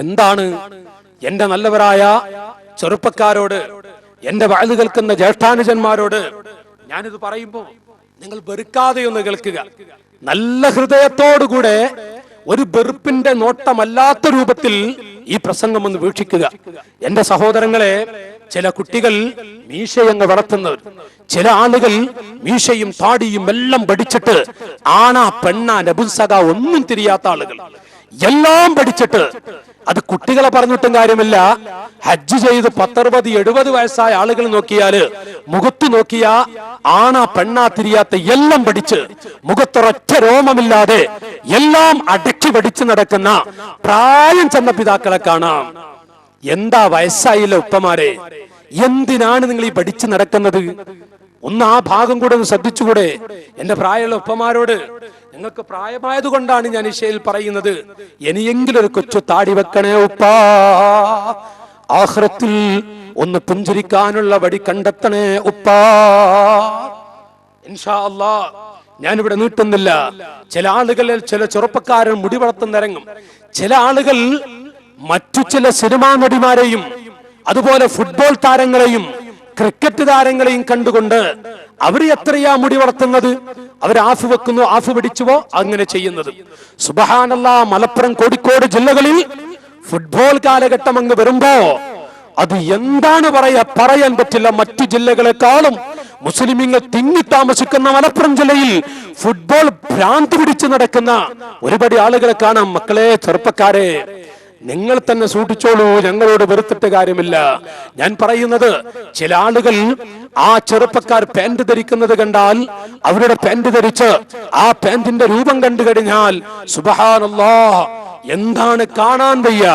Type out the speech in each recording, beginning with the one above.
എന്താണ് എന്റെ നല്ലവരായ ചെറുപ്പക്കാരോട്, എന്റെ വഅദ് കേൾക്കുന്ന ജ്യേഷ്ഠാനുജന്മാരോട് ഞാനിത് പറയുമ്പോ നിങ്ങൾ വെറുക്കാതെ ഒന്ന് കേൾക്കുക. നല്ല ഹൃദയത്തോടുകൂടെ ഒരു വെറുപ്പിന്റെ നോട്ടമല്ലാത്ത രൂപത്തിൽ ഈ പ്രസംഗം ഒന്ന് വീക്ഷിക്കുക. എന്റെ സഹോദരങ്ങളെ, ചില കുട്ടികൾ മീശയങ്ങ് വളർത്തുന്നവർ, ചില ആളുകൾ മീശയും താടിയും എല്ലാം പഠിച്ചിട്ട് ആണാ പെണ്ണാ നപുംസക ഒന്നും തിരിയാത്ത ആളുകൾ എല്ലാം പഠിച്ചിട്ട്, അത് കുട്ടികളെ പറഞ്ഞിട്ടും കാര്യമില്ല, ഹജ്ജ് ചെയ്ത് 60-70 വയസ്സായ ആളുകൾ നോക്കിയാല് മുഖത്ത് നോക്കിയാ ആണാ പെണ്ണാ തിരിയാത്ത എല്ലാം പഠിച്ച് മുഖത്തൊരൊറ്റ രോമമില്ലാതെ എല്ലാം അടക്കി പഠിച്ചു നടക്കുന്ന പ്രായം ചെന്ന പിതാക്കളെ കാണാം. എന്താ വയസ്സായില്ല ഉപ്പമാരെ, എന്തിനാണ് നിങ്ങൾ ഈ പഠിച്ചു നടക്കുന്നത്? ഒന്ന് ആ ഭാഗം കൂടെ ഒന്ന് ശ്രദ്ധിച്ചുകൂടെ? എന്റെ പ്രായമുള്ള ഉപ്പമാരോട്, നിങ്ങൾക്ക് പ്രായമായത് കൊണ്ടാണ് ഞാൻ ഇശയിൽ പറയുന്നത്, ഇനിയെങ്കിലും ഒരു കൊച്ചു താടി വെക്കണേ ഉപ്പാ, ആഖിറത്തിൽ ഒന്ന് പുഞ്ചിരിക്കാനുള്ള വഴി കണ്ടെത്തണേ ഉപ്പാ. ഇൻഷാ അല്ലാഹ് ഞാനിവിടെ നീട്ടുന്നില്ല. ചില ആളുകളിൽ ചില ചെറുപ്പക്കാരൻ മുടി വളർത്തുന്നിറങ്ങും. ചില ആളുകൾ മറ്റു ചില സിനിമാ നടിമാരെയും അതുപോലെ ഫുട്ബോൾ താരങ്ങളെയും ക്രിക്കറ്റ് താരങ്ങളെയും കണ്ടുകൊണ്ട് അവർ എത്രയാ മുടി വളർത്തുന്നത്, അവർ ആഫ് വെക്കുന്നു, ആഫ് പിടിച്ചുവോ അങ്ങനെ ചെയ്യുന്നത്. സുബ്ഹാനല്ലാഹ്, മലപ്പുറം കോഴിക്കോട് ജില്ലകളിൽ ഫുട്ബോൾ കാലഘട്ടം അങ്ങ് വരുമ്പോ അത് എന്താണ് പറയാൻ പറ്റില്ല. മറ്റു ജില്ലകളെക്കാളും മുസ്ലിമീങ്ങൾ തിങ്ങി താമസിക്കുന്ന മലപ്പുറം ജില്ലയിൽ ഫുട്ബോൾ ഭ്രാന്ത് പിടിച്ചു നടക്കുന്ന ഒരുപാട് ആളുകളെ കാണാം. മക്കളെ, ചെറുപ്പക്കാരെ, നിങ്ങൾ തന്നെ സൂക്ഷിച്ചോളൂ, ഞങ്ങളോട് വെറുത്തിട്ട് കാര്യമില്ല. ഞാൻ പറയുന്നത്, ചില ആളുകൾ ആ ചെറുപ്പക്കാർ പാന്റ് ധരിക്കുന്നത് കണ്ടാൽ അവരുടെ പാന്റ് ധരിച്ച് ആ പാന്റിന്റെ രൂപം കണ്ടു കഴിഞ്ഞാൽ സുബ്ഹാനല്ലാഹ്, എന്താണ് കാണാൻ വയ്യ.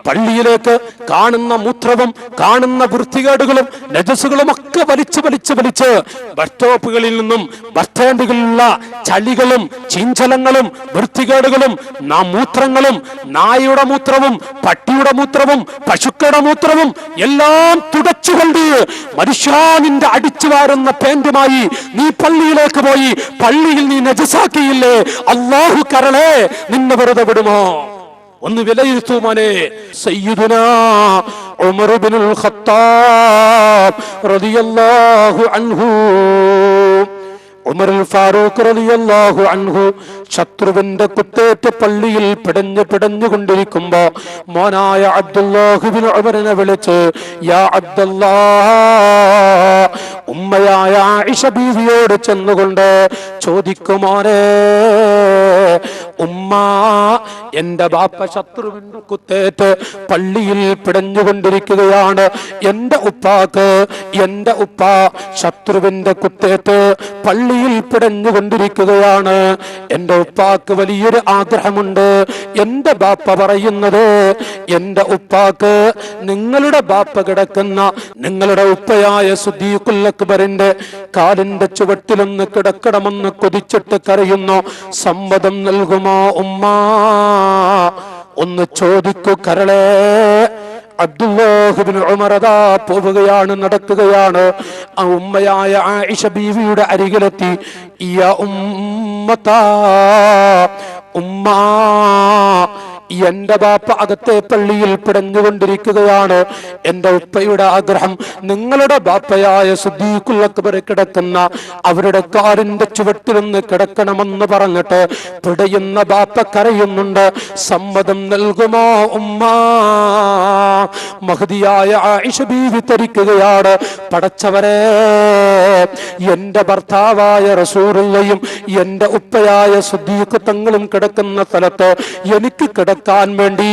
പള്ളിയിലേക്ക് കാണുന്ന മൂത്രവും കാണുന്ന വൃത്തികേടുകളും നജസുകളും ഒക്കെ വലിച്ച് ബസ് സ്റ്റോപ്പുകളിൽ നിന്നും ബസ് സ്റ്റാൻഡുകളിലുള്ള ചളികളും ചീഞ്ചലങ്ങളും വൃത്തികേടുകളും മൂത്രങ്ങളും നായയുടെ മൂത്രവും പട്ടിയുടെ മൂത്രവും പശുക്കളുടെ മൂത്രവും എല്ലാം തുടച്ചുകൊണ്ട് മനുഷ്യാനിന്റെ അടിച്ചു വാരുന്ന പാന്റുമായി നീ പള്ളിയിലേക്ക് പോയി പള്ളിയിൽ നീ നജസാക്കിയില്ലേ? അല്ലാഹു കരളെ, നിന്നെ വെറുതെ വിടുമോ? ഒന്ന് വിലയിരുത്തൂ മോനെ. സയ്യിദുനാ ഉമർ ഇബ്നുൽ ഖത്താബ് റളിയല്ലാഹു അൻഹു, ഉമർ ഫാറൂഖ് റളിയല്ലാഹു അൻഹു ശത്രുവിന്റെ കുത്തേറ്റ് പള്ളിയിൽ പിടഞ്ഞുകൊണ്ടിരിക്കുമ്പോ മോനായ അബ്ദുല്ലാഹ് ഇബ്നു ഉമറിനെ വിളിച്ച്, യാ അബ്ദുല്ലാഹ്, ഉമ്മയായ ആയിഷ ബീവിയോട് ചെന്നുകൊണ്ട് ചോദിക്കുമോനെ, ഉമ്മ, എന്റെ ബാപ്പ ശത്രുവിന്റെ കുത്തേറ്റ് പള്ളിയിൽ പിടഞ്ഞുകൊണ്ടിരിക്കുകയാണ്. എന്റെ ഉപ്പ ശത്രുവിന്റെ കുത്തേറ്റ് പള്ളിയിൽ പിടഞ്ഞുകൊണ്ടിരിക്കുകയാണ്. എന്റെ ഉപ്പാക്ക് വലിയൊരു ആഗ്രഹമുണ്ട്. എന്റെ ബാപ്പ പറയുന്നത്, എന്റെ ഉപ്പാക്ക് നിങ്ങളുടെ ബാപ്പ കിടക്കുന്ന നിങ്ങളുടെ ഉപ്പയായ സിദ്ദീഖുൽ അക്ബറിന്റെ കാലിന്റെ ചുവട്ടിലൊന്ന് കിടക്കണമെന്ന് കൊതിച്ചിട്ട് കരയുന്നു. സമ്മതം നൽകുമോ ഉമ്മ? ഒന്ന് ചോദിക്കൂ കരളെ. അബ്ദുല്ലാഹ് ഇബ്നു ഉമർ അതാ പോവുകയാണ്, നടക്കുകയാണ്. ആ ഉമ്മയായ ആയിഷ ബീവിയുടെ അരികിലെത്തി, യാ ഉമ്മത്താ, ഉമ്മ, എന്റെ ബാപ്പ അകത്തെ പള്ളിയിൽ പിടഞ്ഞുകൊണ്ടിരിക്കുകയാണ്. എന്റെ ഉപ്പയുടെ ആഗ്രഹം നിങ്ങളുടെ ബാപ്പയായ സിദ്ദീഖുൽ അക്ബർ കിടക്കുന്ന അവരുടെ കാറിന്റെ ചുവട്ടിലൊന്ന് കിടക്കണമെന്ന് പറഞ്ഞിട്ട് പിടയുന്ന ബാപ്പ കരയുന്നുണ്ട്. സമ്മതം നൽകുമോ ഉമ്മ? മഹദിയായ ആയിഷ ബീവി തരിക്കുകയാണ്, പടച്ചവരെ, എന്റെ ഭർത്താവായ റസൂലുള്ളയും എന്റെ ഉപ്പയായ സിദ്ദീഖ് തങ്ങളും കിടക്കുന്ന സ്ഥലത്ത് എനിക്ക് കിടക്കാൻ വേണ്ടി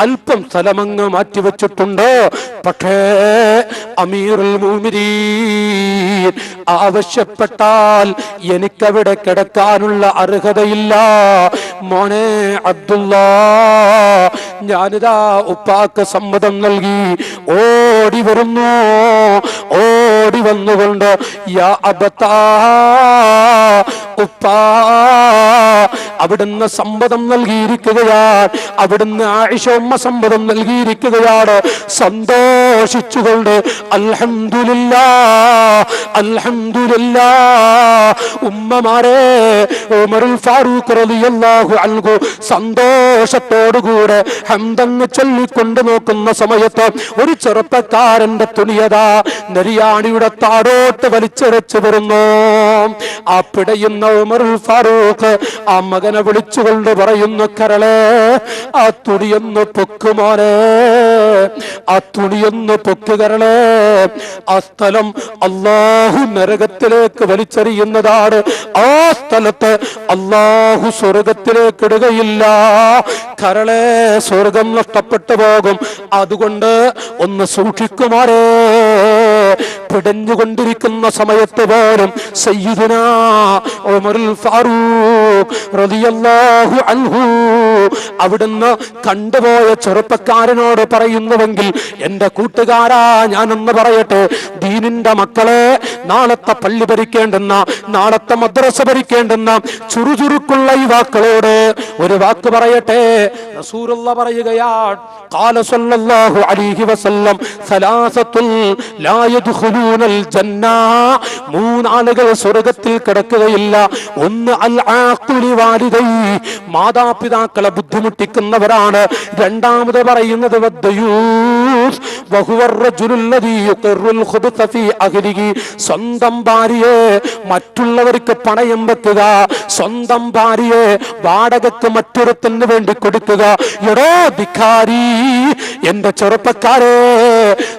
അല്പം സ്ഥലമങ്ങ് മാറ്റിവെച്ചിട്ടുണ്ട്. പക്ഷേ അമീറുൽ മുഅ്മിനീൻ ആവശ്യപ്പെട്ടാൽ എനിക്കവിടെ കിടക്കാനുള്ള അർഹതയില്ല. മോനെ അബ്ദുല്ലാ, ഞാനിതാ ഉപ്പാക്ക് സമ്മതം നൽകി ഓടി വരുന്നു. ഓടി വന്നുകൊണ്ട്, യാ അബത്താ, ഉപ്പാ അവിടുന്ന് സമ്മതം നൽകിയിരിക്കുകയാണ്, അവിടുന്ന് ആയിഷ ഉമ്മ സമ്മതം നൽകിയിരിക്കുകയാണ്. സന്തോഷിച്ചുകൊണ്ട് അൽഹംദുലില്ലാഹ് അൽഹംദുലില്ലാഹ്. ഉമ്മമാരെ, ഉമറുൽ ഫാറൂഖ് റളിയല്ലാഹു അൻഹു സന്തോഷത്തോടുകൂടെ ഹംദങ്ങ് ചൊല്ലിക്കൊണ്ട് നോക്കുന്ന സമയത്ത് ഒരു ചെറുപ്പക്കാരന്റെ തുണിയതാ നെരിയാണിയുടെ താടോട്ട് വലിച്ചെറിച്ചു വരുന്നു. ആ പിടയുന്ന ഉമറുൽ ഫാറൂഖ് ആ മകനെ വിളിച്ചുകൊണ്ട് പറയുന്നു, കരളെ ആ തുണിയൊന്ന് പൊക്കുമോനെ, ആ തുണിയൊന്ന് പൊക്ക് കരളെ. ആ സ്ഥലം അല്ലാഹു നരകത്തിലേക്ക് വലിച്ചെറിയുന്നതാണ്. ആ സ്ഥലത്ത് അല്ലാഹു സ്വർഗത്തിലേക്ക് ഇടുകയില്ല. കരളെ, സ്വർഗം നഷ്ടപ്പെട്ടു പോകും. അതുകൊണ്ട് ഒന്ന് സൂക്ഷിക്കുമാറേ. പിടഞ്ഞുകൊണ്ടിരിക്കുന്ന സമയത്ത് പോലും സയ്യിദുനാ ഉമറുൽ ഫാറൂഖ് റളിയല്ലാഹു അൻഹു അവിടുന്ന് കണ്ടുപോയ ചെറുപ്പക്കാരനോട് പറയുന്നുവെങ്കിൽ, എന്റെ കൂട്ടുകാരാ, ഞാനൊന്ന് പറയട്ടെ, ദീനിന്റെ മക്കളെ, നാളത്തെ പള്ളി ഭരിക്കേണ്ടുന്ന, നാളത്തെ മദ്രസ ഭരിക്കേണ്ടുന്ന ചുറുചുറുക്കുള്ള ഈ വാക്കളോട് ഒരു വാക്ക് പറയട്ടെ. റസൂലുള്ള പറയുകയാണ്, ഖാല സല്ലല്ലാഹു അലൈഹി വസല്ലം, സലാസത്തുൽ ലാ യദ്ഖുലൂനൽ ജന്ന, മൂന്നാളുകൾ സ്വർഗ്ഗത്തിൽ കിടക്കുകയില്ല. ഒന്ന് അൽ ആഖിലു വാലിദൈ, മാതാപിതാക്കളെ ബുദ്ധിമുട്ടിക്കുന്നവരാണ്. രണ്ടാമത് പറയുന്നത് വദ്ദയൂസ് വഹുവർ റജുലുൽ ലദീ യുഖിറുൽ ഖുബ്ത ഫീ അഹ്ലിഹി, സ്വന്തം ഭാര്യയെ മറ്റുള്ളവർക്ക് പണയം വെക്കുക, സ്വന്തം ഭാര്യയെ വാടകയ്ക്ക് മറ്റൊരുത്തിന് വേണ്ടി കൊടുക്കുക. എടോ ധിക്കാരി, എന്റെ ചെറുപ്പക്കാരെ,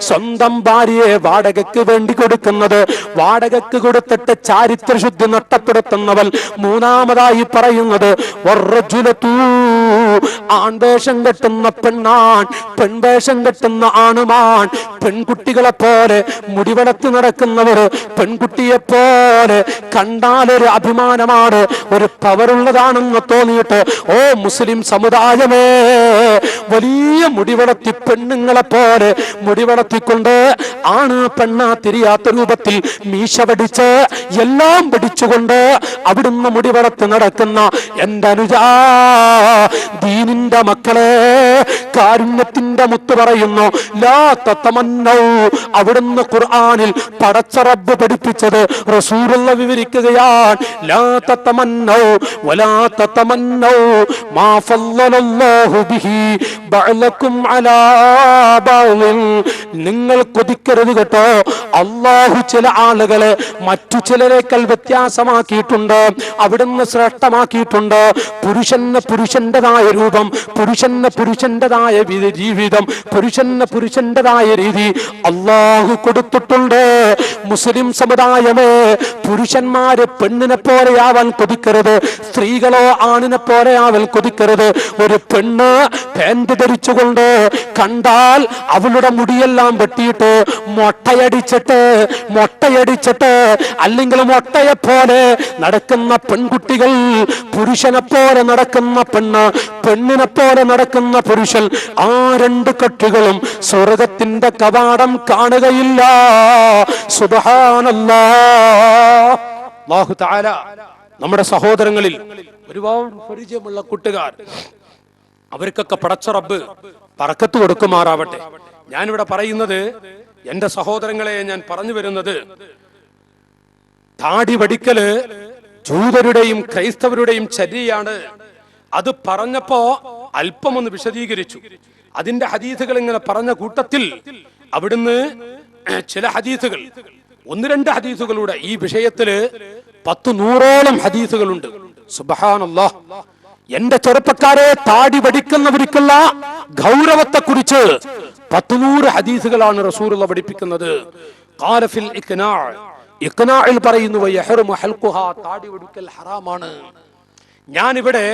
സ്വന്തം ഭാര്യയെ വാടകയ്ക്ക് വേണ്ടി കൊടുക്കുന്നത്, വാടകയ്ക്ക് കൊടുത്തിട്ട് ചാരിത്രശുദ്ധി നഷ്ടപ്പെടുത്തുന്നവൻ. മൂന്നാമതായി പറയുന്നത് വറജുലതു, ആൺവേഷം കെട്ടുന്ന പെണ്ണാൺ, പെൺവേഷം കെട്ടുന്ന ആണുമാൺ. പെൺകുട്ടികളെ പോലെ മുടിവളർത്തി നടക്കുന്നവർ, പെൺകുട്ടിയെ പോലെ കണ്ടാലൊരു അഭിമാനമാണ്, ഒരു പവറുള്ളതാണെന്ന് തോന്നിയിട്ട്, ഓ മുസ്ലിം സമുദായമേ, വലിയ മുടിവളർത്തി പെണ്ണുങ്ങളെ പോലെ മുടിവളർത്തിക്കൊണ്ട് ആണ് പെണ്ണാ തിരിയാത്ത രൂപത്തിൽ മീശ പഠിച്ച് എല്ലാം പഠിച്ചുകൊണ്ട് അവിടുന്ന് മുടിവളർത്തി നടക്കുന്ന എന്റെ അനുജാ, ദീനിന്റെ മക്കളെ, കാരുണ്യത്തിന്റെ മുത്ത് പറയുന്നു, ലാ തതമന്നൗ. അവിടുന്ന് ഖുർആനിൽ പടച്ച റബ്ബ് പഠിപ്പിച്ചത് റസൂലുള്ള വിവരിക്കുകയാണ്. ലാ തതമന്നൗ വലാ തതമന്നൗ മാ ഫല്ലല്ലാഹു ബിഹി ബഅലകും അലാ ബഅലിൻ. നിങ്ങൾ കൊതിക്കരുത് കേട്ടോ, അല്ലാഹു ചില ആളുകളെ മറ്റു ചിലരേക്കാൾ വ്യത്യാസമാക്കിയിട്ടുണ്ട്, അവിടുന്ന് ശ്രേഷ്ഠമാക്കിയിട്ടുണ്ട്. പുരുഷന് പുരുഷന്റേതായ രൂപം, പുരുഷന് പുരുഷന്റേതായ ജീവിതം, പുരുഷന് പുരുഷന്റേതായ രീതി അല്ലാഹു കൊടുത്തിട്ടുണ്ട്. മുസ്ലിം സമുദായമേ, പുരുഷന്മാര് പെണ്ണിനെ പോലെയാവാൻ കൊതിക്കരുത്, സ്ത്രീകളോ ആണിനെ പോലെയാവാൻ കൊതിക്കരുത്. ഒരു പെണ്ണ് പാന്റ് ധരിച്ചുകൊണ്ട് കണ്ടാൽ അവളുടെ മുടിയെല്ലാം വെട്ടിയിട്ട് മൊട്ടയടിച്ചിട്ട് അല്ലെങ്കിൽ മൊട്ടയെ പോലെ നടക്കുന്ന പെൺകുട്ടികൾ, പുരുഷനെ പോലെ നടക്കുന്ന പെണ്ണ്, പെണ്ണിനെ പോലെ നടക്കുന്ന പുരുഷൻ, ആ രണ്ട് കെട്ടുകളും സ്വർഗത്തിന്റെ കവാടം കാണുകയില്ല. സുബ്ഹാനല്ലാഹ്. അല്ലാഹു തആല നമ്മുടെ സഹോദരങ്ങളിൽ ഒരുപാട് പരിചയമുള്ള കൂട്ടുകാർ, അവർക്കൊക്കെ പടച്ച റബ്ബ് ബറക്കത്ത് കൊടുക്കുമാറാവട്ടെ. ഞാനിവിടെ പറയുന്നത്, എന്റെ സഹോദരങ്ങളെ, ഞാൻ പറഞ്ഞു വരുന്നത്, താടി വടിക്കല് ജൂതരുടെയും ക്രൈസ്തവരുടെയും ചര്യയാണ്. അത് പറഞ്ഞപ്പോ അല്പം ഒന്ന് വിശദീകരിച്ചു. അതിന്റെ ഹദീസുകൾ ഇങ്ങനെ പറഞ്ഞ കൂട്ടത്തിൽ അവിടുന്ന് ചില ഹദീസുകൾ, ഒന്ന് രണ്ട് ഹദീസുകളുടെ ഈ വിഷയത്തില് 100-100ഓളം ഹദീസുകളുണ്ട്. സുബ്ഹാനല്ലാഹ്. എന്റെ ചെറുപ്പക്കാരെ, താടി വടിക്കുന്നവർക്കുള്ള ഗൗരവത്തെ കുറിച്ച് 100 ഹദീസുകളാണ് റസൂലുള്ള പഠിപ്പിക്കുന്നത്. ഖാല ഫിൽ ഇഖ്നാ, ഇഖ്നാഇൽ പറയുന്നു, വയഹ്റമു ഹൽഖുഹാ, താടി വടിക്കൽ ഹറാമാണ്. ഞാനിവിടെ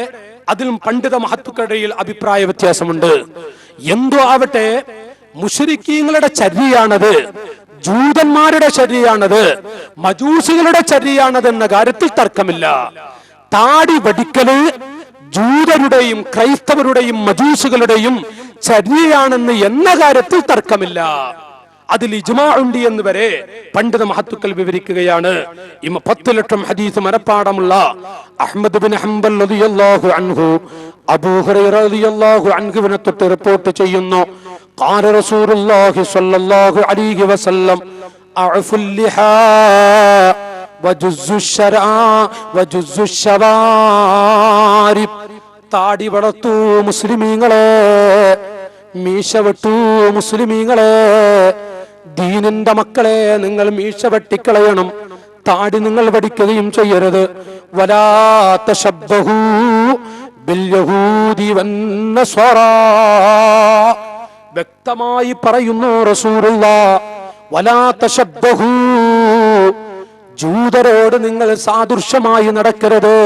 അതിൽ പണ്ഡിത മഹത്തുക്കളുടെ അഭിപ്രായ വ്യത്യാസമുണ്ട്. എന്തോ ആവട്ടെ, മുശ്രിക്കീങ്ങളുടെ ചര്യയാണത്, ജൂതന്മാരുടെ ചര്യയാണത്, മജൂസികളുടെ ചര്യയാണത് എന്ന കാര്യത്തിൽ തർക്കമില്ല. താടി വടിക്കല് ജൂതരുടെയും ക്രൈസ്തവരുടെയും മജൂസുകളുടെയും ചര്യയാണെന്ന് എന്ന കാര്യത്തിൽ തർക്കമില്ല. അതിൽ ഇജ്മാ ഉണ്ട് എന്ന് വരെ പണ്ഡിത മഹത്തുക്കൾ വിവരിക്കുകയാണ്. 10 ലക്ഷം ഹദീസ് മനപ്പാടമുള്ള അഹ്മദ് ബിൻ ഹംബൽ റളിയല്ലാഹു അൻഹു അബൂ ഹുറൈറ റളിയല്ലാഹു അൻഹുവിനെ തൊട്ട് റിപ്പോർട്ട് ചെയ്യുന്നു, ഖാല റസൂലുള്ളാഹി സ്വല്ലല്ലാഹു അലൈഹി വസല്ലം അഅഫുൽ ലിഹാ വജുസ്സു ശറാ വജുസ്സു ശവാരിബ്. താടി വളർത്തു മുസ്ലിമീങ്ങളെ, മീശ വെട്ടു മുസ്ലിമീങ്ങളെ, ദീനിന്റെ മക്കളെ നിങ്ങൾ മീശ വെട്ടിക്കളയണം, താടി നിങ്ങൾ വടിക്കുകയും ചെയ്യരുത്. വലാ തശബ്ബഹു ബിൽ യഹൂദി വന്നസ്വറാ. വ്യക്തമായി പറയുന്നു റസൂലുള്ളാഹ്, വലാ തശബ്ബഹു, ജൂതരോട് നിങ്ങൾ സാദൃശ്യമായി നടക്കരുത്,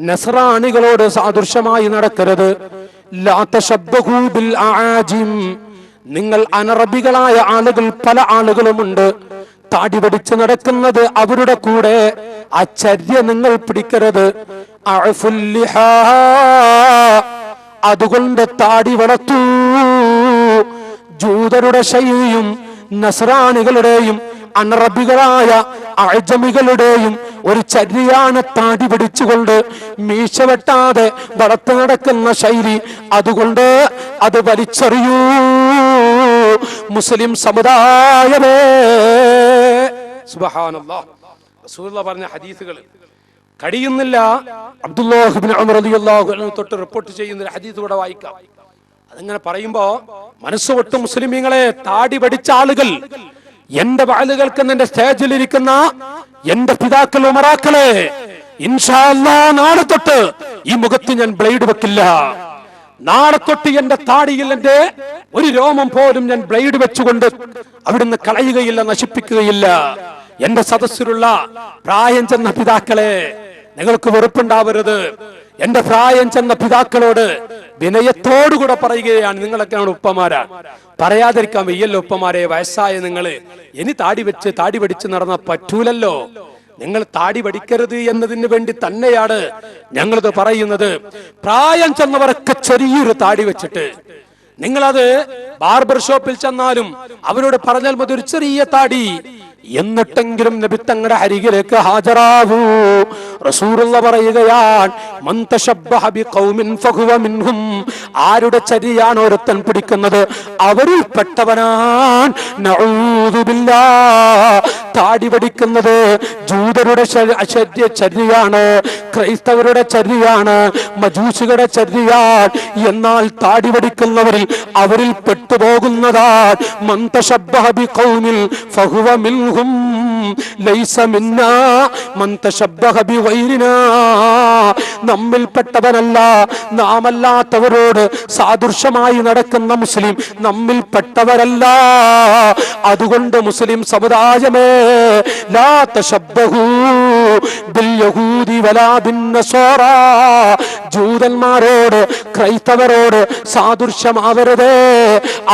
നസ്രാണികളോട് സാദൃശ്യമായി നടക്കരുത്. ലാ തശബ്ബഹു ബിൽ ആജിം, നിങ്ങൾ അനറബികളായ ആളുകൾ പല ആളുകളുമുണ്ട്, താടി പഠിച്ച് നടക്കുന്നത്, അവരുടെ കൂടെ ആ ചര്യ നിങ്ങൾ പിടിക്കരുത്. അഅഫുൽ ലിഹാ, അതുകൊണ്ട് താടി വളർത്തൂ. ജൂതരുടെ ശൈലിയും നസ്രാണികളുടെയും അനറബികളായ അഅജമികളുടെയും ഒരു ചര്യയാണ് താടി പിടിച്ചുകൊണ്ട് മീശ വെട്ടാതെ വളർത്ത് നടക്കുന്ന ശൈലി. അതുകൊണ്ട് അത് വലിച്ചെറിയൂ മുസ്ലിം സമുദായമേ. സുബ്ഹാനല്ലാഹ്. റസൂലുള്ളാഹി പറഞ്ഞ ഹദീസുകൾ കഴിയുന്നില്ല. അബ്ദുല്ലാഹ് ഇബ്നു ഉമർ റളിയല്ലാഹു അൻഹു തൊട്ട് റിപ്പോർട്ട് ചെയ്യുന്ന ഒരു ഹദീസ് ഇവിടെ വായിക്കാം. അതിങ്ങനെ പറയുമ്പോ മനസ്സുകൊട്ട് മുസ്ലിമീങ്ങളെ, താടി പഠിച്ച ആളുകൾ, എന്റെ വാളുകൾ കേൾക്കുന്ന സ്റ്റേജിൽ ഇരിക്കുന്ന എന്റെ പിതാക്കൾ ഉമറാക്കളെ, ഇൻഷാ അല്ലാഹ് നാളെ തൊട്ട് ഈ മുഖത്ത് ഞാൻ ബ്ലേഡ് വെക്കില്ല. നാളെ തൊട്ട് എന്റെ താടിയിൽ എന്റെ ഒരു രോമം പോലും ഞാൻ ബ്ലേഡ് വെച്ചുകൊണ്ട് അവിടുന്ന് കളയുകയില്ല, നശിപ്പിക്കുകയില്ല. എന്റെ സദസ്സിലുള്ള പ്രായം ചെന്ന പിതാക്കളെ, നിങ്ങൾക്ക് വെറുപ്പുണ്ടാവരുത്. എന്റെ പ്രായം ചെന്ന പിതാക്കളോട് വിനയത്തോടുകൂടെ പറയുകയാണ്, നിങ്ങളൊക്കെയാണ് ഉപ്പമാരാ, പറയാതിരിക്കാൻ വയ്യല്ലോ ഉപ്പമാരെ, വയസ്സായ നിങ്ങള് ഇനി താടി പഠിച്ച് നടന്ന പറ്റൂലല്ലോ. നിങ്ങൾ താടി പഠിക്കരുത് എന്നതിന് വേണ്ടി തന്നെയാണ് ഞങ്ങളിത് പറയുന്നത്. പ്രായം ചെന്നവരൊക്കെ ചെറിയൊരു താടി വെച്ചിട്ട്, നിങ്ങളത് ബാർബർ ഷോപ്പിൽ ചെന്നാലും അവരോട് പറഞ്ഞാൽ മതി ഒരു ചെറിയ താടി, എന്നിട്ടെങ്കിലും നബി തങ്ങളുടെ അരികിലേക്ക് ഹാജരാവൂ. റസൂലുള്ളാഹി പറയുകയാണ്, മൻ തശബ്ബഹ ബിഖൗമിൻ ഫഹുവ മിൻഹും. ആരുടെ ചര്യയാണ് ഒരുത്തൻ പിടിക്കുന്നത് അവരിൽ പെട്ടവനാൻ. നഊദു ബില്ലാഹ്. താടി പഠിക്കുന്നത് ജൂതരുടെ ചര്യയാണ്, ക്രൈസ്തവരുടെ ചര്യയാണ്, മജൂസികളുടെ ചര്യയാണ്. എന്നാൽ താടി പഠിക്കുന്നവരിൽ അവരിൽ പെട്ടുപോകുന്നതാണ്. മൻ തശബ്ബഹ ബിഖൗമിൻ ഫഹുവ മിൻഹും ലൈസ മിന്നാ മൻ തശബ്ബഹ ബിഗൈരിനാ. നമ്മിൽപ്പെട്ടവനല്ല, നാമല്ലാത്തവരോട് സാദൃശ്യമായി നടക്കുന്ന മുസ്ലിം നമ്മിൽപ്പെട്ടവരല്ല. അതുകൊണ്ട് മുസ്ലിം സമുദായമേ, ലാ തശബ്ബഹു ബിൽ യഹൂദി വലാ ബിൻ നസ്വാറാ. ജൂതന്മാരോട് ക്രൈസ്തവരോട് സാദൃശ്യമാവരുത്.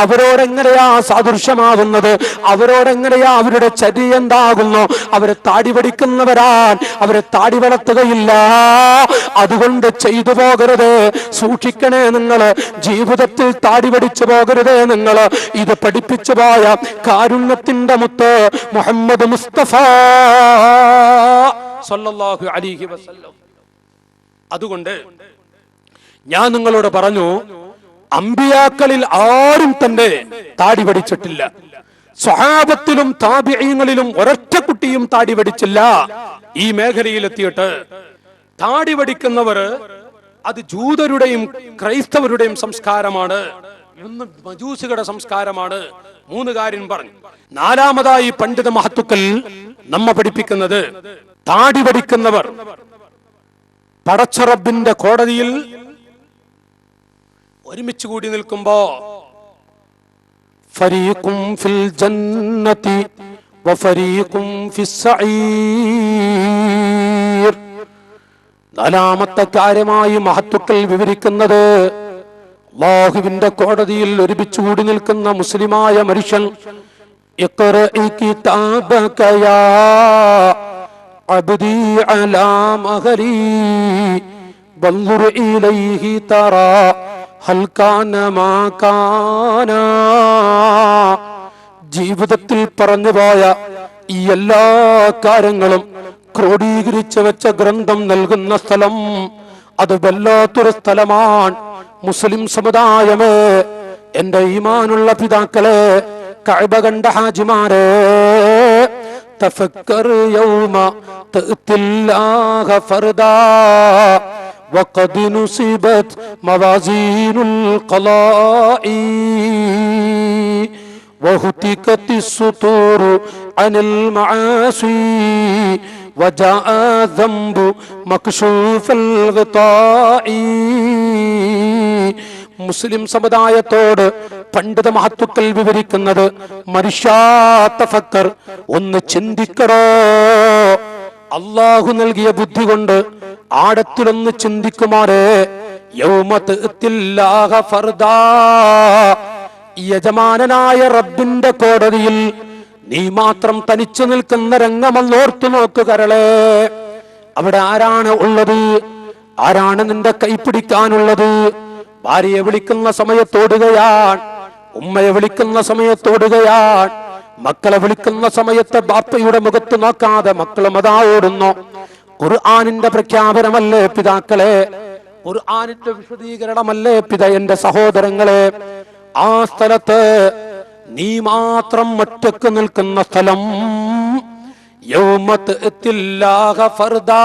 അവരോടെങ്ങനെയാ സാദൃശ്യമാവുന്നത്? അവരോടെങ്ങനെയാ അവരുടെ ചര്യ എന്താകുന്നു? അവരെ താടി പഠിക്കുന്നവരാൻ, അവരെ താടി വളർത്തുകയില്ല. അതുകൊണ്ട് ചെയ്തു പോകരുത്, സൂക്ഷിക്കണേ നിങ്ങൾ. ജീവിതത്തിൽ താടി പഠിച്ചു പോകരുത് നിങ്ങൾ. ഇത് പഠിപ്പിച്ചു പോയ കാരുണ്യത്തിന്റെ മുത്ത് മുഹമ്മദ് മുസ്തഫ സല്ലല്ലാഹു അലൈഹി വസല്ലം. അതുകൊണ്ട് ഞാൻ നിങ്ങളോട് പറഞ്ഞു, അമ്പിയാക്കളിൽ ആരും തന്നെ താടി പഠിച്ചിട്ടില്ല. സ്വഹാബത്തിലും താബിഈങ്ങളിലും ഒരൊറ്റ കുട്ടിയും താടി പഠിച്ചില്ല. ഈ മേഖലയിലെത്തിയിട്ട് താടി പഠിക്കുന്നവർ അത് ജൂതരുടെയും ക്രൈസ്തവരുടെയും സംസ്കാരമാണ്, ഇന്ന് മജൂസികളുടെ സംസ്കാരമാണ്. 3 കാര്യം പറഞ്ഞു. 4മതായി പണ്ഡിത മഹത്തുക്കൾ നമ്മ പഠിപ്പിക്കുന്നത്, താടി പഠിക്കുന്നവർ പടച്ചറബിന്റെ കോടതിയിൽ ഒരുമിച്ച് കൂടി നിൽക്കുമ്പോ ഫരീഖും ഫിൽ ജന്നതി വഫരീഖും ഫിസ് സഈർ. 4മത്തെ കാര്യമായി മഹത്തുക്കൾ വിവരിക്കുന്നത്, അല്ലാഹുവിന്റെ കോടതിയിൽ ഒരുമിച്ച് കൂടി നിൽക്കുന്ന മുസ്ലിമായ മനുഷ്യൻ, ഇഖ്റഇ കിതാബക യാ അബ്ദി അലാ മഹരി വൻദുർ ഇലൈഹി തറാ ഹൽ കാന മാ കാന. ജീവിതത്തിൽ പറഞ്ഞുപോയ ഈ എല്ലാ കാര്യങ്ങളും ക്രോഡീകരിച്ചു വെച്ച ഗ്രന്ഥം നൽകുന്ന സ്ഥലം അത് വല്ലാത്തൊരു സ്ഥലമാണ്. മുസ്ലിം സമുദായമേ, എന്റെ ഈമാനുള്ള പിതാക്കളെ, കഅബ കണ്ട ഹാജിമാരെ, തഫക്കർ യൗമ തഅതില്ലാഹ ഫർദാ വഖദ് നുസിബത് മവാസീനുൽ ഖലാഇ വഹുതികത് السطور عن المعاصي وجاء الذنب مكشوف الغطاء. മുസ്ലിം സമുദായത്തോട് പണ്ഡിത മഹത്തുക്കൾ വിവരിക്കുന്നത്, മനുഷ്യാ തഫക്കർ, ഒന്ന് ചിന്തിക്കടോ. അള്ളാഹു നൽകിയ ബുദ്ധി കൊണ്ട് ആഴത്തിലൊന്ന് ചിന്തിക്കുമാറേ. യൗമ തഅതില്ലാഹ ഫർദാ, യജമാനനായ റബ്ബിന്റെ കോടതിയിൽ നീ മാത്രം തനിച്ചു നിൽക്കുന്ന രംഗമൊന്നോർത്തു നോക്കു കരളെ. അവിടെ ആരാണ് ഉള്ളത്? ആരാണ് നിന്റെ കൈപ്പിടിക്കാനുള്ളത്? ഭാര്യയെ വിളിക്കുന്ന സമയത്തോടുകയാണ്, ഉമ്മയെ വിളിക്കുന്ന സമയത്തോടുകയാണ്, മക്കളെ വിളിക്കുന്ന സമയത്ത് ബാപ്പയുടെ മുഖത്ത് നോക്കാതെ മക്കളും അതാ ഓടുന്നു. ഖുർആനിന്റെ പ്രഖ്യാപനമല്ലേ പിതാക്കളെ? ഖുർആനിന്റെ വിശദീകരണമല്ലേ എന്റെ സഹോദരങ്ങളെ? ആ സ്ഥലത്ത് നീ മാത്രം ഒറ്റക്ക് നിൽക്കുന്ന സ്ഥലം, യൗമ തഅതില്ലാഹ ഫർദാ,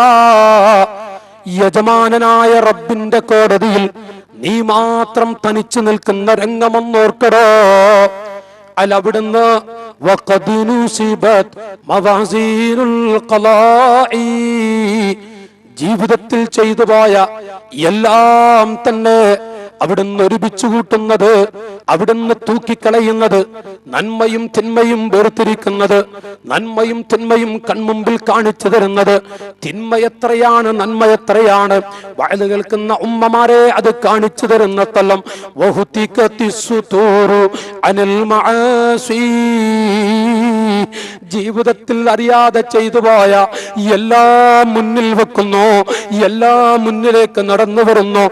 യജമാനനായ റബ്ബിന്റെ കോടതിയിൽ നീ മാത്രം തനിച്ചു നിൽക്കുന്ന രംഗമൊന്നോർക്കടോ. അവിടുന്ന് വഖദ് നുസിബത് മവാസീനുൽ ഖലാഇ, ജീവിതത്തിൽ ചെയ്തു പോയ എല്ലാം തന്നെ അവിടുന്ന് ഒരുമിച്ചു കൂട്ടുന്നത്, അവിടുന്ന് തൂക്കിക്കളയുന്നത്, നന്മയും തിന്മയും വേർതിരിക്കുന്നത്, നന്മയും തിന്മയും കൺമുമ്പിൽ കാണിച്ചു തരുന്നത്, തിന്മ എത്രയാണ് നന്മ എത്രയാണ് വഅദ് കേൾക്കുന്ന ഉമ്മമാരെ അത് കാണിച്ചു തരുന്ന സ്ഥലം. അനിൽ മആസി, ജീവിതത്തിൽ അറിയാതെ ചെയ്തു പോയ എല്ലാം മുന്നിൽ വെക്കുന്നു, എല്ലാം മുന്നിലേക്ക് നടന്നു വരുന്നു.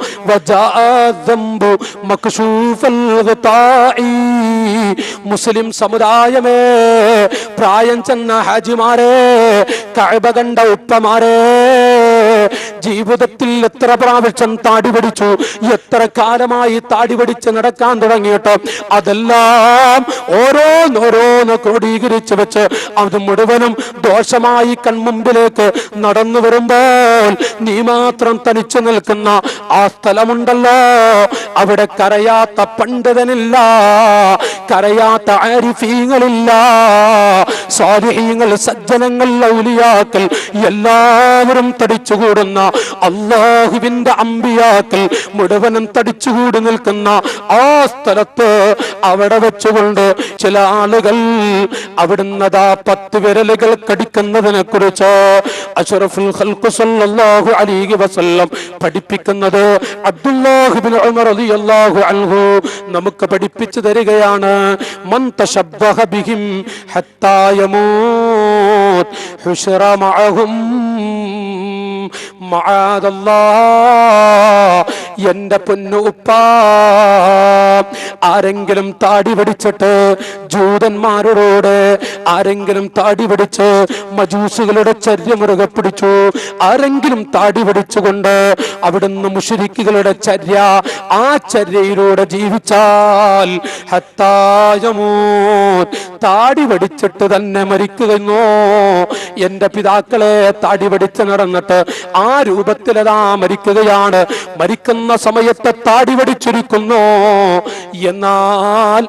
മുസ്ലിം സമുദായമേ, പ്രായം ചെന്ന ഹാജിമാരെ, കഅബ കണ്ട ഉപ്പമാരെ, ജീവിതത്തിൽ എത്ര പ്രാവശ്യം താടി പിടിച്ചു, എത്ര കാലമായി താടി പിടിച്ച് നടക്കാൻ തുടങ്ങിയിട്ട് അതെല്ലാം ഓരോന്നോരോന്ന് ക്രോഡീകരിച്ച് വെച്ച് അത് മുഴുവനും ദോഷമായി കൺമുമ്പിലേക്ക് നടന്നു വരുമ്പോൾ നീ മാത്രം തനിച്ചു നിൽക്കുന്ന ആ സ്ഥലമുണ്ടല്ലോ, അവിടെ കരയാത്ത പണ്ഡിതനില്ല, കരയാത്ത ആരിഫീങ്ങളില്ല, സ്വാലിഹീങ്ങൾ, സജ്ജനങ്ങൾ, ഔലിയാക്കൾ എല്ലാവരും തടിച്ചുകൂടുന്ന, അല്ലാഹുവിന്റെ അമ്പിയാക്കൾ മുഴുവനും തടിച്ചുകൂടി നിൽക്കുന്ന ആ സ്ഥലത്ത് അവിടെ വെച്ചുകൊണ്ട് ചില ആളുകൾ അവിടുന്ന് 10 വിരലുകൾ കടിക്കുന്നതിനെ കുറിച്ച് അഷ്റഫുൽ ഖൽഖ് സല്ലല്ലാഹു അലൈഹി വസല്ലം പഠിപ്പിക്കുന്നത് അബ്ദുല്ലാഹ് ഇബ്നു ഉമർ റളിയല്ലാഹു അൻഹു നമുക്ക് പഠിപ്പിച്ചു തരികയാണ്. മൻ തശബ്ബഹ ബിഹിം ഹത്താ യമൂത് ഹുശ്റ മഅഹും എന്റെ പൊന്നു ഉപ്പ, ആരെങ്കിലും താടി പിടിച്ചിട്ട് ജൂതന്മാരോട്, ആരെങ്കിലും താടി പിടിച്ച് മജൂസുകളുടെ ചര്യ മുറുകെ പിടിച്ചു, ആരെങ്കിലും താടി പിടിച്ചുകൊണ്ട് അവിടുന്ന് മുശ്രിക്കുകളുടെ ചര്യ, ആ ചര്യയിലൂടെ ജീവിച്ചാൽ ഹത്തായമൂത്ത്, താടി പിടിച്ചിട്ട് തന്നെ മരിക്കുന്നു. എന്റെ പിതാക്കളെ, താടി പിടിച്ച് നടന്നിട്ട് ആ രൂപത്തിലതാ മരിക്കുകയാണ്. മരിക്കുന്ന സമയത്ത് താടി പിടിച്ചിരിക്കുന്നു. എന്നാൽ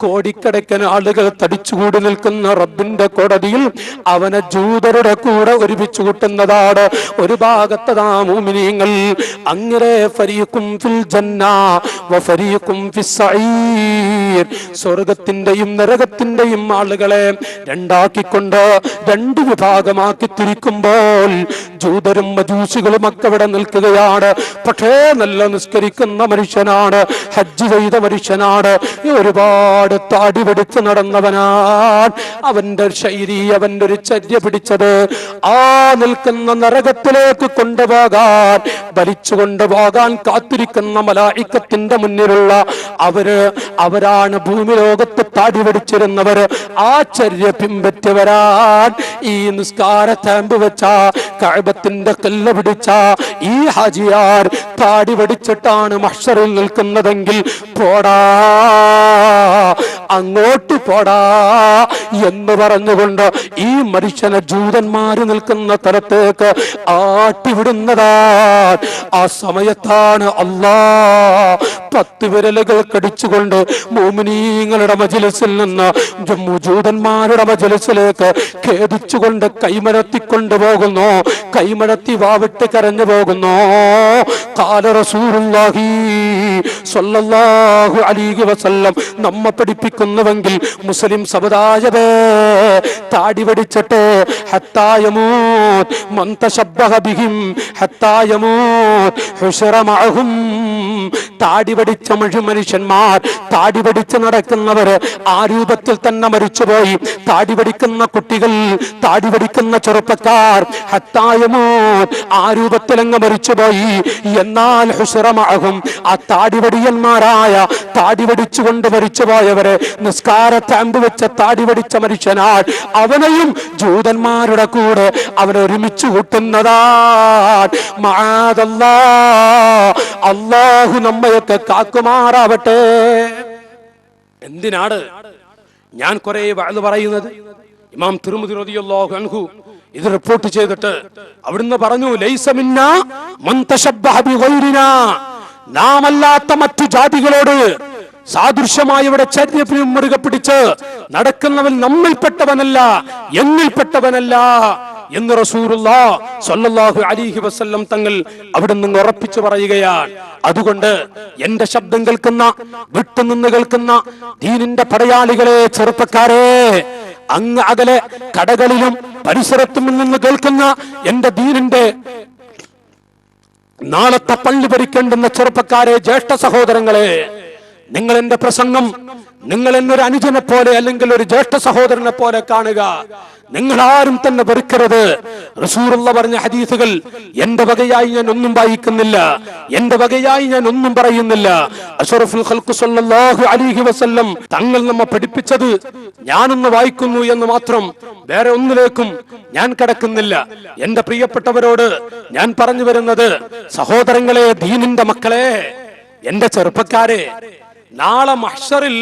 കോടിക്കണക്കിന് ആളുകൾ തടിച്ചുകൂടി നിൽക്കുന്ന റബ്ബിന്റെ കോടതിയിൽ അവനെ ജൂതരുടെ കൂടെ ഒരുമിച്ച് കൂട്ടുന്നതാണ്. ഒരു ഭാഗത്തതാ മുഅ്മിനീങ്ങൾ, അങ്ങനെ ഫരീഖും ഫിൽ ജന്ന വ ഫരീഖും ഫിസ് സഈർ, സ്വർഗ്ഗത്തിന്റെയും നരകത്തിന്റെയും ആളുകളെ രണ്ടാക്കിക്കൊണ്ട് രണ്ട് വിഭാഗമാക്കി തിരിക്കുമ്പോൾ ജൂതരും മജൂസികളും ഒക്കെ അവിടെ നിൽക്കുകയാണ്. പക്ഷേ നല്ല നിസ്കരിക്കുന്ന മനുഷ്യനാണ്, ഹജ്ജ് ചെയ്ത മനുഷ്യനാണ്, ഒരുപാട് ഒരുപാട് താടി പിടിച്ച് നടന്നവനാണ്. അവന്റെ ശൈലി, അവന്റെ ഒരു ചര്യ പിടിച്ചത് ആ നിൽക്കുന്ന നരകത്തിലേക്ക് കൊണ്ടുപോകാൻ, വലിച്ചു കൊണ്ടുപോകാൻ കാത്തിരിക്കുന്ന മലായിക്കത്തിന്റെ മുന്നിലുള്ള അവരാണ് ഭൂമി ലോകത്ത് താടി പിടിച്ചിരുന്നവർ. ആ ചര്യ പിൻപറ്റിയവരാൻ ഈ നിസ്കാരത്താമ്പ് വെച്ച കഅബത്തിന്റെ കല്ല് പിടിച്ച ഈ ഹാജിയാർ താടി പിടിച്ചിട്ടാണ് മഹ്ശറിൽ നിൽക്കുന്നതെങ്കിൽ പോടാ, അങ്ങോട്ട് പോടാ എന്ന് പറഞ്ഞുകൊണ്ട് ഈ മനുഷ്യനെ ജൂതന്മാര് നിൽക്കുന്ന തലത്തേക്ക് ആട്ടിവിടുന്നതാ. ആ സമയത്താണ് അല്ലാഹ് 10 വിരലുകൾ കടിച്ചുകൊണ്ട് മുഅ്മിനീങ്ങളുടെ മജ്‌ലിസിൽ നിന്ന് ജൂതന്മാരുടെ മജ്‌ലിസിലേക്ക് ഖേദിച്ചുകൊണ്ട് കൈമടത്തിക്കൊണ്ടു പോകുന്നു. കൈമടത്തി വാവിട്ട് കരഞ്ഞു പോകുന്നു. ഖാല റസൂലുള്ളാഹി സ്വല്ലല്ലാഹു അലൈഹി വസല്ലം നമ്മെ പഠിപ്പിക്കുന്നുവെങ്കിൽ മുസ്ലിം സമുദായമേ, താടി വടിച്ചിട്ട് ഹത്താ യമൂത് മൻ തശബ്ബഹ ബിഹിം ഹത്താ യമൂത് ഹുശറ മഅഹും. താടി വടിച്ച മനുഷ്യന്മാർ, താടി വടിച്ച് നടക്കുന്നവര് ആ രൂപത്തിൽ തന്നെ മരിച്ചുപോയി. താടി വടിക്കുന്ന കുട്ടികൾ, താടി വടിക്കുന്ന ചെറുപ്പക്കാർ ഹത്താ യമൂത് ആ രൂപത്തിൽ അങ്ങ് മരിച്ചുപോയി. എന്നാൽ ഹുശറ മഅഹും ആ താടിവടിയന്മാരായ, താടി വടിച്ചുകൊണ്ട് മരിച്ചുപോയവരെ, നിസ്കാരത്താമ്പ് വെച്ച താടി വടിച്ച മനുഷ്യനാൽ അവനെയും ജൂതന്മാരുടെ കൂടെ അവനെ ഒരുമിച്ച് കൂട്ടുന്നതാണ്. മഅദല്ലാഹ്, അല്ലാഹു നമ്മയൊക്കെ കാക്കുമാറാവട്ടെ. എന്തിനാണ് ഞാൻ കുറെ വഅദ് പറയുന്നത്? ഇമാം തിർമിദി റളിയല്ലാഹു അൻഹു ഇത് റിപ്പോർട്ട് ചെയ്തിട്ട് അവിടുന്ന് പറഞ്ഞു, ലൈസ മിന്നാ മൻ തശബ്ബഹ ബിഗൈരിനാ, നാം അല്ലാത്ത മറ്റു ജാതികളോട് സാദൃശ്യമായി ഇവിടെ ചര്യപ്പിനും മുറുകെ പിടിച്ച് നടക്കുന്നവൻ നമ്മിൽപ്പെട്ടവനല്ല, എന്നിൽപ്പെട്ടവനല്ല എന്ന് റസൂലുള്ളാഹി സ്വല്ലല്ലാഹു അലൈഹി വസല്ലം തങ്ങൾ അവിടുന്ന് ഉറപ്പിച്ചു പറയുകയാണ്. അതുകൊണ്ട് എന്റെ ശബ്ദം കേൾക്കുന്ന, വിട്ടുനിന്ന് കേൾക്കുന്ന ദീനിന്റെ പടയാളികളെ, ചെറുപ്പക്കാരെ, അങ്ങ് അകലെ കടകളിലും പരിസരത്തും നിന്ന് കേൾക്കുന്ന എന്റെ ദീനിന്റെ നാളത്തെ പള്ളി ഭരിക്കേണ്ടുന്ന ചെറുപ്പക്കാരെ, ജ്യേഷ്ഠ സഹോദരങ്ങളെ, നിങ്ങൾ എന്റെ പ്രസംഗം നിങ്ങൾ എന്നൊരു അനുജനെ പോലെ അല്ലെങ്കിൽ ഒരു ജ്യേഷ്ഠ സഹോദരനെ പോലെ കാണുക. നിങ്ങൾ ആരും തന്നെ വെറുക്കരുത്. റസൂലുള്ളാഹി പറഞ്ഞ ഹദീസുകൾ എന്റെ വകയായി ഞാൻ ഒന്നും വായിക്കുന്നില്ല, എന്റെ വകയായി ഞാൻ ഒന്നും പറയുന്നില്ല. അഷ്റഫുൽ ഖൽഖ് സ്വല്ലല്ലാഹു അലൈഹി വസല്ലം തങ്ങൾ നമ്മെ പഠിപ്പിച്ചത് ഞാനൊന്ന് വായിക്കുന്നു എന്ന് മാത്രം, വേറെ ഒന്നിലേക്കും ഞാൻ കടക്കുന്നില്ല. എന്റെ പ്രിയപ്പെട്ടവരോട് ഞാൻ പറഞ്ഞു വരുന്നത്, സഹോദരങ്ങളെ, ദീനിന്റെ മക്കളെ, എന്റെ ചെറുപ്പക്കാരെ, നാളെ മഹ്ശറിൽ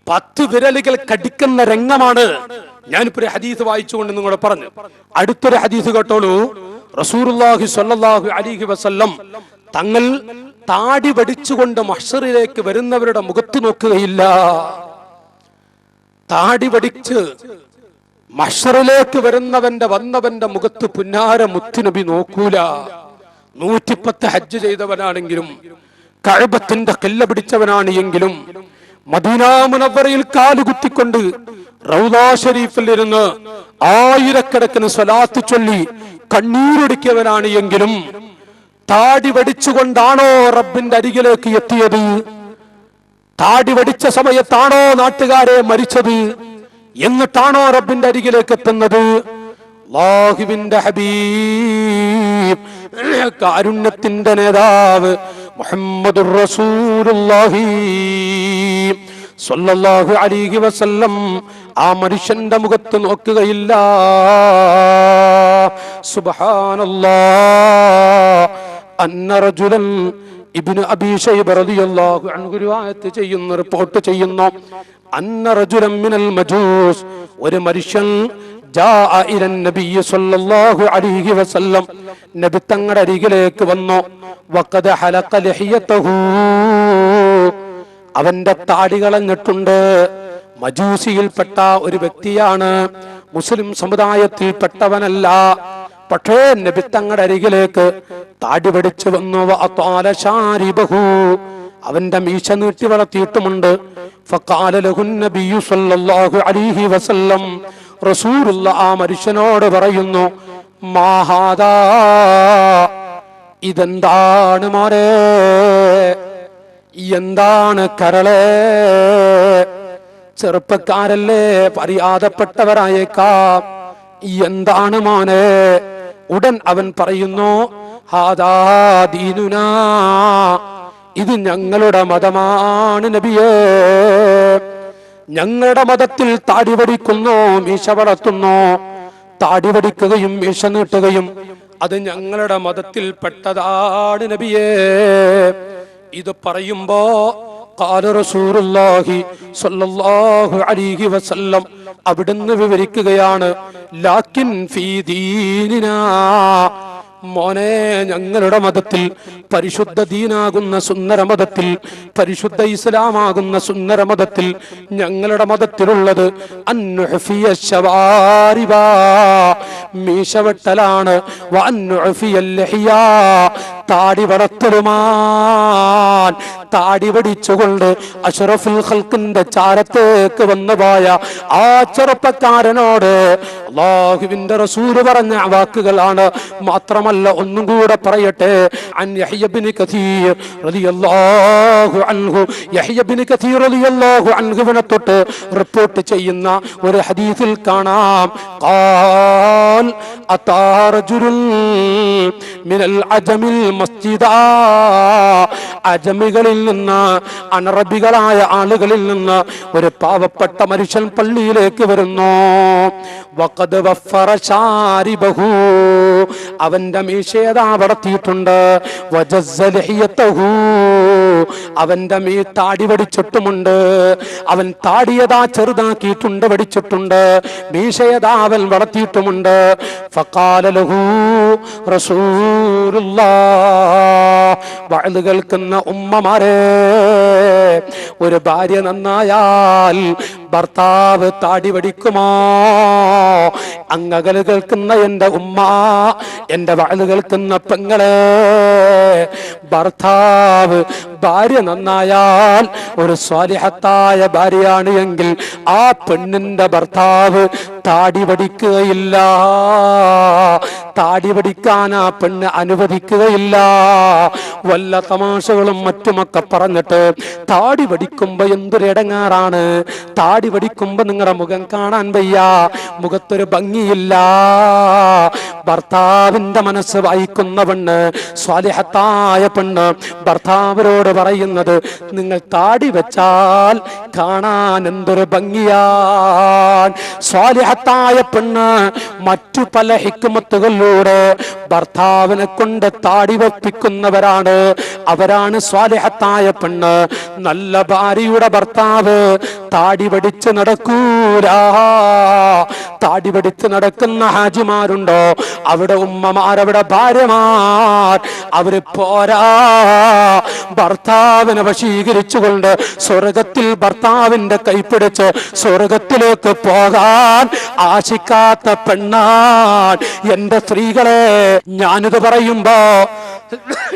10 വിരലുകൾ കടിക്കുന്ന രംഗമാണ്. ഞാനിപ്പോ ഒരു ഹദീസ് വായിച്ചുകൊണ്ട് നിങ്ങളോട് പറഞ്ഞു. അടുത്തൊരു ഹദീസ് കേട്ടോളൂ. റസൂലുള്ളാഹി സ്വല്ലല്ലാഹു അലൈഹി വസല്ലം തങ്ങൾ താടി വടിച്ചുകൊണ്ട് മഹ്ശറിലേക്ക് വരുന്നവരുടെ മുഖത്ത് നോക്കുകയില്ല. താടി വടിച്ച് മഹ്ശറിലേക്ക് വന്നവന്റെ മുഖത്ത് പുന്നാര മുത്തുനബി നോക്കൂല. 110 ഹജ്ജ് ചെയ്തവനാണെങ്കിലും, കഅബത്തിന്റെ കല്ല് പിടിച്ചവനാണ് എങ്കിലും, മദീന മുനവ്വറയിൽ കാലുകുത്തിക്കൊണ്ട് റൗദാ ഷരീഫിൽ ഇരുന്ന് ആയിരക്കണക്കിന് സ്വലാത്ത് ചൊല്ലി കണ്ണീരൊടുക്കിയവനാണ് എങ്കിലും, താടി വടിച്ചുകൊണ്ടാണോ റബ്ബിന്റെ അരികിലേക്ക് എത്തിയത്? താടി വടിച്ച സമയത്താണോ നാട്ടുകാരെ മരിച്ചത്? എന്നിട്ടാണോ റബ്ബിന്റെ അരികിലേക്ക് എത്തുന്നത്? അല്ലാഹുവിന്റെ ഹബീബ്, കാരുണ്യത്തിന്റെ നേതാവ് മുഹമ്മദുർ റസൂലുള്ളാഹി സ്വല്ലല്ലാഹു അലൈഹി വസല്ലം ആ മനുഷ്യന്റെ മുഖത്ത് നോക്കുകയില്ല. സുബ്ഹാനല്ലാഹ്. അന്ന റജുലൻ ഇബ്നു അബീ ശൈബ റളിയല്ലാഹു അൻഹു റിവായത്ത് ചെയ്യുന്നു, റിപ്പോർട്ട് ചെയ്യുന്നു, അന്ന റജുലൻ മിനൽ മജൂസ്, ഒരു മനുഷ്യൻ ജാഅ ഇലൻ നബിയ്യി സ്വല്ലല്ലാഹു അലൈഹി വസല്ലം, നബി തങ്ങളുടെ അരികിലേക്ക് വന്നു. വഖദ ഹലഖ ലഹിയതഹു, അവന്റെ താടി കളഞ്ഞിട്ടുണ്ട്. മജൂസിയിൽപ്പെട്ട ഒരു വ്യക്തിയാണ്, മുസ്ലിം സമുദായത്തിൽപ്പെട്ടവനല്ല. പക്ഷേ നബി തങ്ങളുടെ അരികിലേക്ക് താടി പിടിച്ചു വന്നു. വഅതാല ശാരിബഹു, അവന്റെ മീശ നീട്ടി വളർത്തിയിട്ടുമുണ്ട്. ഫഖാല ലഹു നബിയ്യു സ്വല്ലല്ലാഹു അലൈഹി വസല്ലം, റസൂലുള്ളാഹി ആ മനുഷ്യനോട് പറയുന്നു, മാ ഹാദാ, ഇതെന്താണ് മോനെ, എന്താണ് കരളെ? ചെറുപ്പക്കാരല്ലേ, അറിയാതെപ്പെട്ടവരായേക്കാം. എന്താണ് മോനെ? ഉടൻ അവൻ പറയുന്നു, ഹാദാ ദീനുനാ, ഇത് ഞങ്ങളുടെ മതമാണ് നബിയേ. ഞങ്ങളുടെ മതത്തിൽ താടി വടിക്കുന്നു, മീശ വളർത്തുന്നു. താടി വടിക്കുകയും മീശ നീട്ടുകയും അത് ഞങ്ങളുടെ മതത്തിൽ പെട്ടതാണ് നബിയേ. ഇത് പറയുമ്പോ ഖാല റസൂലുള്ളാഹി സ്വല്ലല്ലാഹു അലൈഹി വസല്ലം അവിടുന്ന് വിവരിക്കുകയാണ്, ലാകിൻ ഫീ ദീനിനാ, മോനെ ഞങ്ങളുടെ മതത്തിൽ, പരിശുദ്ധ ദീനാകുന്ന സുന്ദര മതത്തിൽ, പരിശുദ്ധ ഇസ്ലാമാകുന്ന സുന്ദര മതത്തിൽ, ഞങ്ങളുടെ മതത്തിലുള്ളത് അൻഉഫിയ ശവാരിബ, മീശവെട്ടലാണ്, വഅൻഉഫിയ ലഹിയാ, താടി വളർത്തലുമാൻ. താടി വടിച്ചുകൊണ്ട് അഷ്റഫുൽ ഖൽഖിന്റെ ചാരത്തേക്ക് വന്നുപോയ ആ ചെറുപ്പക്കാരനോട് അല്ലാഹുവിന്റെ റസൂൽ പറഞ്ഞ വാക്കുകളാണ്. മാത്രമല്ല, ഒന്നും കൂടെ പറയട്ടെ, അൻ യഹ്യ ഇബ്നു കസീർ റളിയല്ലാഹു അൻഹു, യഹ്യ ഇബ്നു കസീർ റളിയല്ലാഹു അൻഹുവിനെ തൊട്ട് റിപ്പോർട്ട് ചെയ്യുന്ന ഒരു ഹദീസിൽ കാണാം, ഖാൽ അതാ റജുലുൻ മിനൽ അജമിൽ മസ്ജിദാ, അജമികളിൽ നിന്ന്, അനറബികളായ ആളുകളിൽ നിന്ന് ഒരു പാവപ്പെട്ട മനുഷ്യൻ പള്ളിയിലേക്ക് വരുന്നു. വഖദ് വഫറ ശാരിബഹു, അവന്റെ മീശയതാ വളർത്തിയിട്ടുണ്ട്. വജസ്സ ലഹിയതഹു, അവന്റെ താടി വടിച്ചിട്ടുമുണ്ട്. അവൻ താടിയതാ ചെറുതാക്കിയിട്ടുണ്ട്, വടിച്ചിട്ടുണ്ട്. മീശയതാ അവൻ വളർത്തിയിട്ടുമുണ്ട്. ഫഖാല ലഹു റസൂലുള്ളാഹ്, വഅദ് കേൾക്കുന്ന ഉമ്മമാരെ, ഒരു ഭാര്യ നന്നായാൽ ഭർത്താവ് താടി വടിക്കുമോ? അങ്ങകൽ കേൾക്കുന്ന എന്റെ ഉമ്മ, എന്റെ വഅദ് കേൾക്കുന്ന പെങ്ങളെ, ഭർത്താവ്, ഭാര്യ നന്നായാൽ, ഒരു സ്വാലിഹത്തായ ഭാര്യയാണ് എങ്കിൽ ആ പെണ്ണിന്റെ ഭർത്താവ് താടി വടിക്കുകയില്ല, താടി വടിക്കാൻ ആ പെണ്ണ് അനുവദിക്കുകയില്ല. വല്ല തമാശകളും മറ്റുമൊക്കെ പറഞ്ഞിട്ട് താടി വടിക്കുമ്പോ എന്തൊരു ഇടങ്ങാറാണ്. താടി വടിക്കുമ്പോ നിങ്ങളുടെ മുഖം കാണാൻ വയ്യ, മുഖത്തൊരു ഭംഗിയില്ല. ഭർത്താവിന്റെ മനസ്സ് വായിക്കുന്ന പെണ്ണ്, സ്വാലിഹത്തായ പെണ്ണ്, ഭർത്താവിനോട് പറയുന്നത്, നിങ്ങൾ താടി വെച്ചാൽ കാണാൻ എന്തൊരു ഭംഗിയാണ്. സ്വാലിഹത്തായ പെണ്ണ് മറ്റു പല ഹിക്മത്തുകളിലൂടെ ഭർത്താവിനെ കൊണ്ട് താടി വെപ്പിക്കുന്നവരാണ്. അവരാണ് സ്വാലിഹത്തായ പെണ്ണ്. നല്ല ഭാര്യയുടെ ഭർത്താവ് താടി വടിച്ച് നടക്കൂല. താടി വടിച്ച് നടക്കുന്ന ഹാജിമാരുണ്ടോ? അവിടെ ഉമ്മമാർ, അവിടെ ഭാര്യമാർ, അവര് പോരാ. ഭർത്താവിനെ വശീകരിച്ചുകൊണ്ട് സ്വർഗത്തിൽ ഭർത്താവിന്റെ കൈപ്പിടിച്ച് സ്വർഗത്തിലേക്ക് പോകാൻ ആശിക്കാത്ത പെണ്ണാൻ എന്റെ സ്ത്രീകളെ. ഞാനിത് പറയുമ്പോ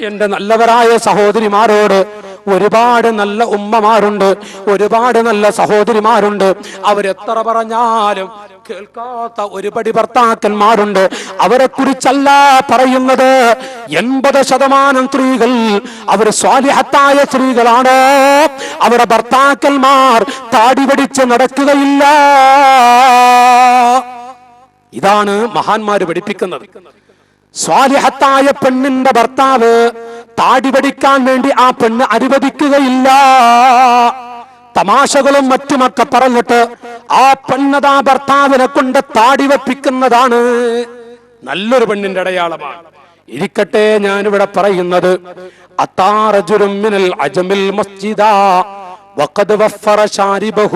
എന്റെ നല്ലവരായ സഹോദരിമാരോട്, ഒരുപാട് നല്ല ഉമ്മമാരുണ്ട്, ഒരുപാട് നല്ല സഹോദരിമാരുണ്ട്. അവരെത്ര പറഞ്ഞാലും കേൾക്കാത്ത ഒരുപടി ഭർത്താക്കന്മാരുണ്ട്. അവരെ കുറിച്ചല്ല പറയുന്നത്. 80% സ്ത്രീകൾ അവർ സ്വാലിഹത്തായ സ്ത്രീകളാണ്. അവരുടെ ഭർത്താക്കന്മാർ താടി പിടിച്ച് നടക്കുകയില്ല. ഇതാണ് മഹാന്മാര് പഠിപ്പിക്കുന്നത്. സ്വാലിഹത്തായ പെണ്ണിന്റെ ഭർത്താവ് താടി പഠിക്കാൻ വേണ്ടി ആ പെണ്ണ് അനുവദിക്കുകയില്ല. തമാശകളും മറ്റുമൊക്കെ പറഞ്ഞിട്ട് ആ പെണ്ണതാ ഭർത്താവിനെ കൊണ്ട് താടി വെപ്പിക്കുന്നതാണ് നല്ലൊരു പെണ്ണിന്റെ അടയാളമാണ്. ഇരിക്കട്ടെ, ഞാനിവിടെ പറയുന്നത്, അതാ റജുലുൻ മിനൽ അജമിൽ മസ്ജിദാ وقد وفر شاربه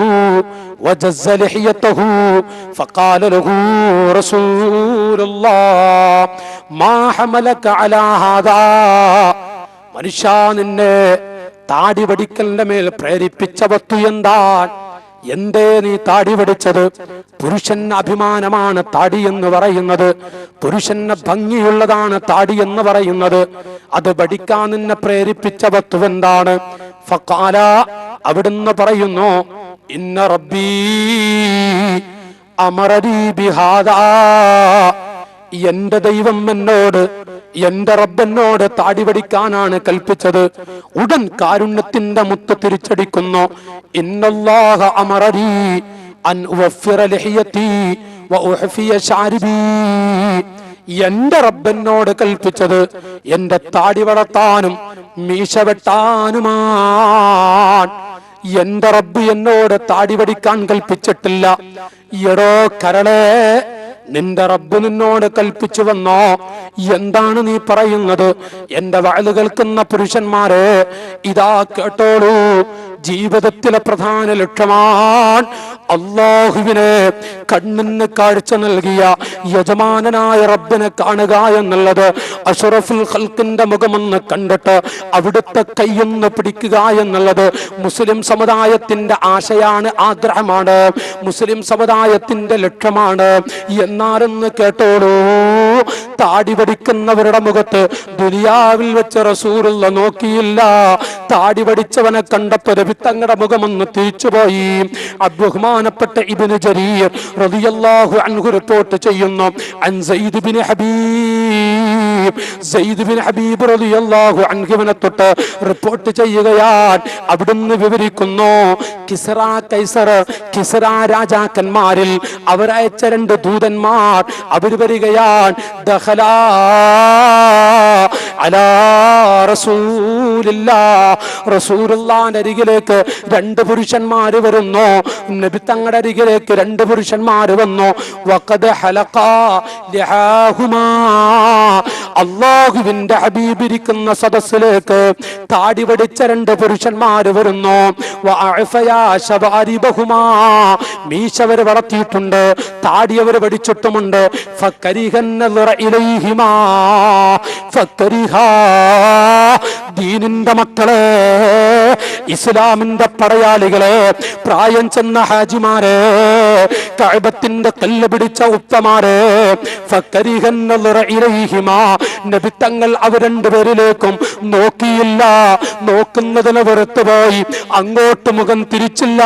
وجز لحيته فقال له رسول الله ما حملك على هذا. മനുഷ്യ, നിന്നെ താടി വടിക്കലിന്റെ മേൽ പ്രേരിപ്പിച്ച വസ്തു എന്താണ്? എന്തേ നീ താടി വടിച്ചത്? പുരുഷന് അഭിമാനമാണ് താടി എന്ന് പറയുന്നത്. പുരുഷന് ഭംഗിയുള്ളതാണ് താടി എന്ന് പറയുന്നത്. അത് വടിക്കാൻ നിന്നെ പ്രേരിപ്പിച്ച വസ്തു എന്താണ്? ഫഖാല, അവിടുന്ന് പറയുന്നു, ഇന്ന റബ്ബീ അമറനീ ബിഹാദാ, എന്റെ ദൈവം എന്നോട് എന്റെ റബ്ബനോട് താടി വടിക്കാനാണ് കൽപ്പിച്ചത്. ഉടൻ കാരുണ്യത്തിന്റെ മുത്ത് തിരിച്ചടിക്കുന്നു. ഇന്നല്ലാഹ അമറനി അൻ ഉവഫിറ ലഹിയതി വഉഹഫിയ ശാരിബി. എന്റെ റബ്ബനോട് കൽപ്പിച്ചത് എന്റെ താടി വളർത്താനും മീശ വെട്ടാനുമാണ്. എന്റെ റബ്ബ് എന്നോട് താടി വടിക്കാൻ കൽപ്പിച്ചിട്ടില്ല. എടോ കരളെ, നിന്റെ റബ്ബ് നിന്നോട് കൽപ്പിച്ചുവെന്നോ? എന്താണ് നീ പറയുന്നത്? എന്റെ വഅദ് കേൾക്കുന്ന പുരുഷന്മാരെ, ഇതാ കേട്ടോളൂ. ജീവിതത്തിലെ പ്രധാന ലക്ഷ്യമാണ് അല്ലാഹുവിനെ കണ്ണിന് കാഴ്ച നൽകിയ യജമാനനായ റബ്ബിനെ കാണുക എന്നുള്ളത്. അഷ്റഫുൽ ഖൽഖിന്റെ മുഖമൊന്ന് കണ്ടിട്ട് അവിടുത്തെ കൈയൊന്ന് പിടിക്കുക എന്നുള്ളത് മുസ്ലിം സമുദായത്തിന്റെ ആശയാണ്, ആഗ്രഹമാണ്, മുസ്ലിം സമുദായത്തിന്റെ ലക്ഷ്യമാണ്. എന്നാരെന്ന് കേട്ടോളൂ, താടി വടിക്കുന്നവരുടെ മുഖത്ത് ദുനിയാവിൽ വെച്ച് റസൂലുള്ള നോക്കിയില്ല. താടി വടിച്ചവനെ കണ്ടപ്പോൾ തങ്ങളുടെ മുഖമൊന്ന് തിരിച്ചുപോയി. ബഹുമാനപ്പെട്ട ഇബ്നു ജരീർ റളിയല്ലാഹു അൻഹു റിപ്പോർട്ട് ചെയ്യുന്നു, അൻ സയ്യിദ് ബിൻ ഹബീബ് റളിയല്ലാഹു അൻഹുവിനെ തൊട്ട് റിപ്പോർട്ട് ചെയ്യുകയാണ്. അവിടുന്ന് വിവരിക്കുന്നു, കിസ്റ രാജാക്കന്മാരിൽ അവരയച്ച 2 ദൂതന്മാർ അവർ വരികയാണ്. ദഖലാ അലാ റസൂലില്ലാഹ്, റസൂലുള്ളാഹിന്റെ അരികിലേക്ക് 2 പുരുഷന്മാർ വരുന്നു. നബി തങ്ങളുടെ അരികിലേക്ക് 2 പുരുഷന്മാർ വന്നു. വഖദ് ഹലഖാ ലഹാഹുമാ, അല്ലാഹുവിന്റെ ഹബീബ് ഇരിക്കുന്ന സദസ്സിലേക്ക് താടി വടിച്ച 2 പുരുഷന്മാർ വരുന്നു. വഅഫയാ ശബാരിബഹുമാ, മീശ അവർ വളർത്തിയിട്ടുണ്ട്, താടി അവർ വടിച്ചിട്ടുമുണ്ട്. ഫകരിഹൻ നദറ ഇലൈഹിമാ ഫകരിഹാ, ദീനിന്റെ മക്കളെ, ഇസ്ലാമിന്റെ പടയാളികളെ, പ്രായം ചെന്ന ഹാജിമാരെ, കഅബത്തിന്റെ കല്ല് പിടിച്ച ഉപ്പമാരെ, ഫകരിഹൻ നദറ ഇലൈഹിമാ, നബി തങ്ങൾ അവർ 2 പേരിലേക്കും നോക്കിയില്ല. നോക്കുന്നതിന് വെറുത്തുപോയി, അങ്ങോട്ട് മുഖം തിരിച്ചില്ല,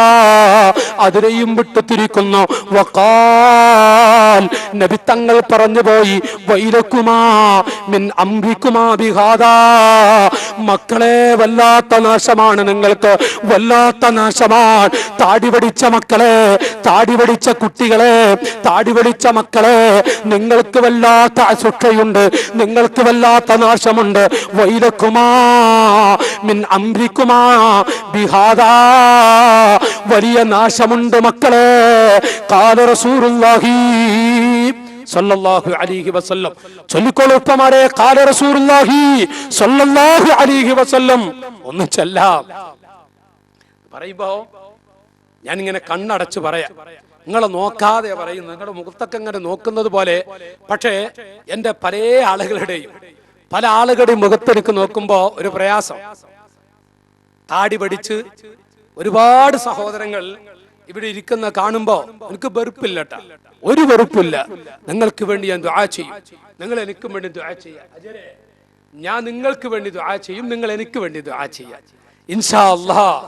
അതിനെയും വിട്ടു തിരിക്കുന്നു. വഖാൽ, നബി തങ്ങൾ പറഞ്ഞുപോയി, വൈലക്കുമാ മിൻ അംരിക്കുമാ ബിഹാദാ, മക്കളെ വല്ലാത്ത നാശമാണ് നിങ്ങൾക്ക്, വല്ലാത്ത നാശമാണ്. താടി വടിച്ച മക്കളെ, താടി വടിച്ച കുട്ടികളെ, താടി വടിച്ച മക്കളെ, നിങ്ങൾക്ക് വല്ലാത്ത അസുഖയുണ്ട്, നിങ്ങൾക്ക് വല്ലാത്ത നാശമുണ്ട്. വൈലക്കുമാ മിൻ അംരിക്കുമാ ബിഹാദാ, വലിയ നാശമുണ്ട് മക്കളെ. ഖാല റസൂലുള്ളാഹി സല്ലല്ലാഹു അലൈഹി വസല്ലം, ചൊല്ലിക്കോളൂ ഉപ്പമാരെ, ഖാല റസൂലുള്ളാഹി സല്ലല്ലാഹു അലൈഹി വസല്ലം. ഒന്ന് ചെല്ലാം പറയുമ്പോ ഞാനിങ്ങനെ കണ്ണടച്ച് പറയാം, നിങ്ങളെ നോക്കാതെ പറയുന്നു, നിങ്ങളുടെ മുഖത്തൊക്കെ ഇങ്ങനെ നോക്കുന്നത് പോലെ. പക്ഷേ എന്റെ പല ആളുകളുടെയും മുഖത്തെനിക്ക് നോക്കുമ്പോ ഒരു പ്രയാസം. താടി പഠിച്ച് ഒരുപാട് സഹോദരങ്ങൾ ഇവിടെ ഇരിക്കുന്ന കാണുമ്പോ എനിക്ക് വെറുപ്പില്ല ട്ടാ, ഒരു വെറുപ്പില്ല. നിങ്ങൾക്ക് വേണ്ടി ഞാൻ ദുആ ചെയ്യും, നിങ്ങൾ എനിക്കും വേണ്ടി ദുആ ചെയ്യാം. ഞാൻ നിങ്ങൾക്ക് വേണ്ടി ദുആ ചെയ്യും, നിങ്ങൾ എനിക്ക് വേണ്ടി ദുആ ചെയ്യാം. ഇൻഷാ അല്ലാഹ്